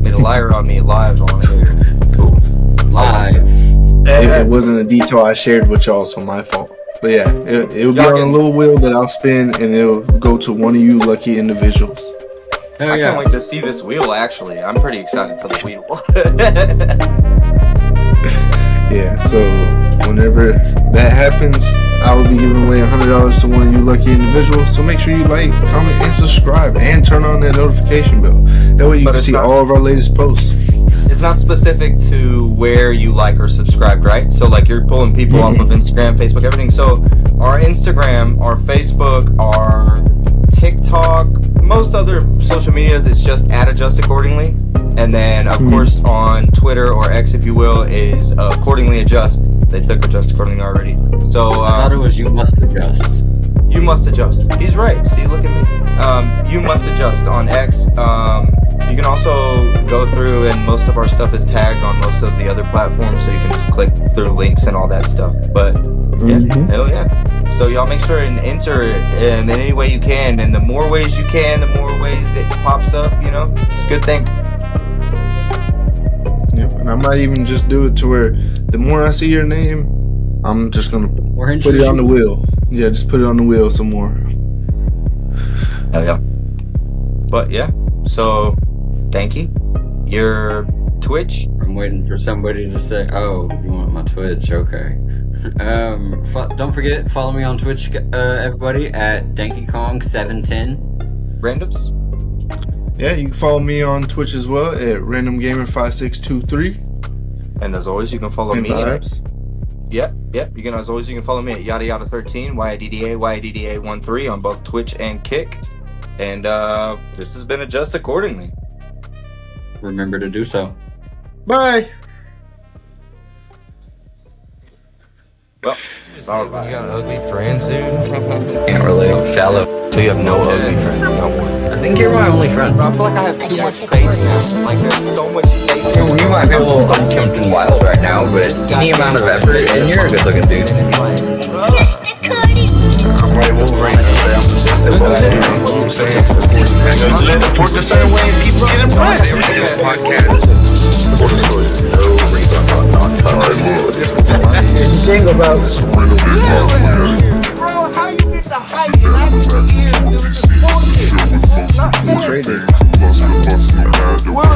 S1: Made a liar on me live on here. Cool.
S2: Live.
S5: It wasn't a detail I shared with y'all, so my fault. But yeah, it'll be
S1: Y'all
S5: on a
S1: can-
S5: little wheel that I'll spin, and it'll go to one of you lucky individuals.
S2: Hell
S1: I
S2: yeah.
S1: can't wait to see this wheel, actually. I'm pretty excited for the wheel.
S5: Yeah, so whenever that happens, I will be giving away $100 to one of you lucky individuals. So make sure you like, comment, and subscribe, and turn on that notification bell. That way you
S1: But
S5: can
S1: it's
S5: see
S1: not-
S5: all of our latest posts.
S1: It's not specific to where you like or subscribed, right? So, like, you're pulling people off of Instagram, Facebook, everything. So, our Instagram, our Facebook, our TikTok, most other social medias, it's just @adjust accordingly. And then, of course, on Twitter or X, if you will, is accordingly adjust. They took adjust accordingly already. So,
S2: I thought it was you must adjust.
S1: you must adjust. He's right. See, look at me. You must adjust on X. You can also go through, and most of our stuff is tagged on most of the other platforms, so you can just click through links and all that stuff. But yeah, hell yeah. So y'all make sure and enter it in any way you can, and the more ways you can, the more ways it pops up. You know, it's a good thing.
S5: Yep, and I might even just do it to where the more I see your name, I'm just gonna
S2: Or
S5: put it on the wheel. Yeah, just put it on the wheel some more.
S1: Hell yeah. But yeah, so Danky, your Twitch.
S2: I'm waiting for somebody to say, "Oh, you want my Twitch? Okay." Don't forget, follow me on Twitch, everybody, at DankyKong710.
S1: Randoms.
S5: Yeah, you can follow me on Twitch as well at randomgamer5623.
S1: And as always, you can follow
S5: And
S1: me.
S5: vibes.
S1: Yep. You can follow me at yada13, YDDA 13 on both Twitch and Kick. And this has been Adjust Accordingly.
S2: Remember to do so.
S5: Bye.
S1: Well, all
S6: You
S1: right.
S6: got ugly friends, dude?
S2: Can't relate. Shallow.
S6: So you have no ugly friends, no more.
S2: I think you're my only friend.
S1: I feel like I have too much faith now. Like there's so much faith.
S2: You might be a little unkempt and wild right now, but any amount of effort, and you're a good-looking dude.
S3: I'm right Wolverine. That's what I do. You know what I'm saying?
S4: Let the fork the certain way and people get impressed every day on the podcast.
S3: For the story, no reason not
S5: Jingle bells.
S3: It's a random big mark.
S1: Bro, how you get the hype and I can hear this
S5: Traded.
S3: Plus the bus, no matter what.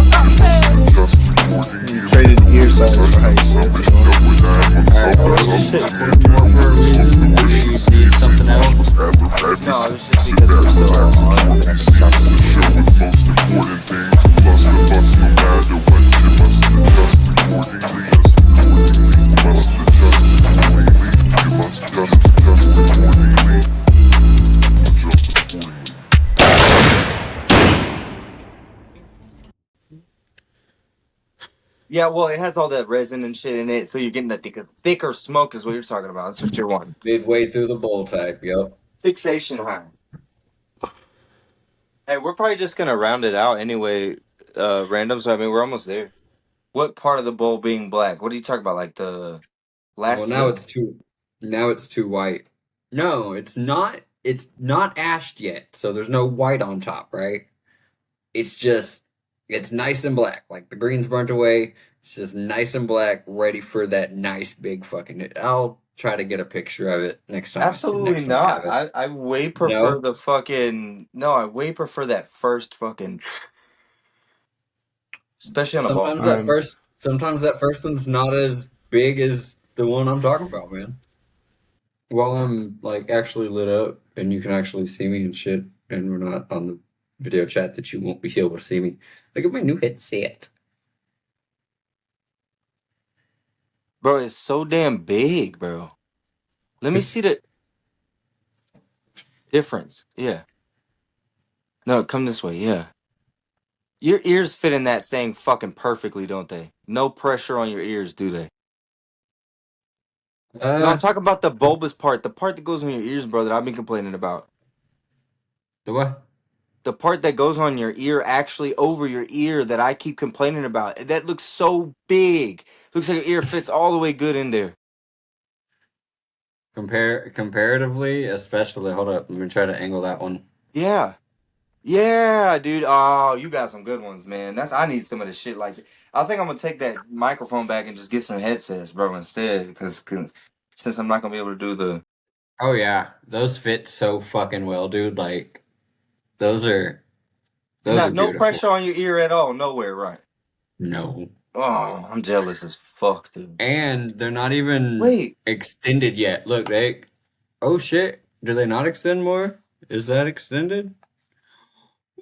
S3: Just recording.
S5: Traded
S2: something else.
S1: No, it's just because we're still on the topic.
S3: The show with most important things. Plus the bus, no matter what, you must adjust accordingly. Must adjust accordingly. You must just adjust accordingly. Adjust accordingly.
S1: Yeah, well, it has all that resin and shit in it, so you're getting that thicker smoke is what you're talking about. That's what you're wanting.
S2: Midway through the bowl type, yep.
S1: Fixation high. Hey, we're probably just gonna round it out anyway, random. So I mean, we're almost there. What part of the bowl being black? What are you talking about? Like the last?
S2: Well, now
S1: hit?
S2: it's too white. No, it's not. It's not ashed yet, so there's no white on top, right? It's nice and black. Like the green's burnt away. It's just nice and black, ready for that nice big fucking. I'll try to get a picture of it next time.
S1: Absolutely
S2: Next time I have
S1: not.
S2: it.
S1: I way prefer
S2: No,
S1: the fucking no. I way prefer that first fucking, especially on a ball.
S2: sometimes that first one's not as big as the one I'm talking about, man. While I'm like actually lit up and you can actually see me and shit, and we're not on the video chat that you won't be able to see me. Look at my new headset.
S1: Bro, it's so damn big, bro. Let me see the difference. Yeah. No, come this way. Yeah. Your ears fit in that thing fucking perfectly, don't they? No pressure on your ears, do they? No, I'm
S2: Uh,
S1: talking about the bulbous part, the part that goes on your ears, bro, that I've been complaining about.
S2: the what?
S1: The part that goes on your ear, actually over your ear, that I keep complaining about. That looks so big. Looks like your ear fits all the way good in there.
S2: Comparatively, especially. Hold up, let me try to angle that one.
S1: Yeah. Yeah, dude. Oh, you got some good ones, man. I need some of the shit like that. I think I'm gonna take that microphone back and just get some headsets, bro, instead. Because since I'm not gonna be able to do the.
S2: Oh yeah, those fit so fucking well, dude. Like those are
S1: No
S2: beautiful.
S1: pressure on your ear at all. Nowhere, right?
S2: No,
S1: Oh, I'm jealous as fuck, dude.
S2: and they're not even
S1: Wait.
S2: extended yet. Look, they. Oh shit! Do they not extend more? Is that extended?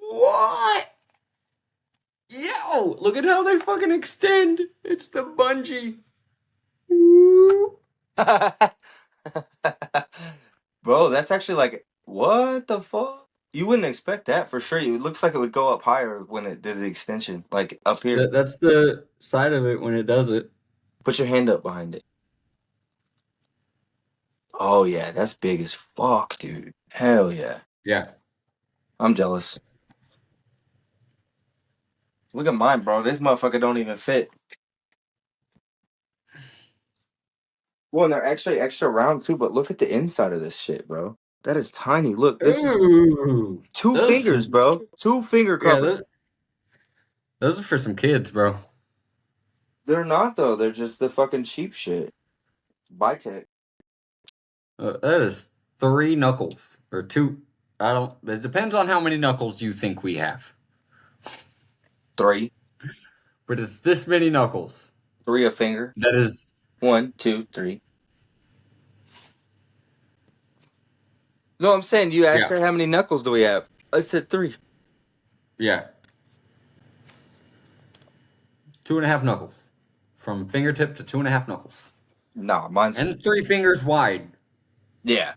S2: What? Yo, look at how they fucking extend. It's the bungee. Woo.
S1: Bro, that's actually like, what the fuck? You wouldn't expect that for sure. It looks like it would go up higher when it did the extension, like up here.
S2: That's the side of it when it does it.
S1: Put your hand up behind it. Oh yeah, that's big as fuck, dude. Hell yeah.
S2: Yeah.
S1: I'm jealous. Look at mine, bro. This motherfucker don't even fit. Well, and they're actually extra round too, but look at the inside of this shit, bro. That is tiny. Look, this is
S2: Ooh,
S1: two
S2: those
S1: fingers,
S2: some,
S1: bro. 2 finger
S2: yeah,
S1: cover.
S2: those are for some kids, bro.
S1: They're not though. They're just the fucking cheap shit. Bitech.
S2: That is 3 knuckles or 2. I don't. It depends on how many knuckles you think we have,
S1: 3.
S2: but it's this many knuckles.
S1: 3 a finger.
S2: That is
S1: 1, 2, 3. No, I'm saying you asked
S2: yeah,
S1: her how many knuckles do we have. I said 3.
S2: yeah, 2.5 knuckles from fingertip to 2.5 knuckles,
S1: Nah, mine's
S2: and 3 fingers wide.
S1: yeah.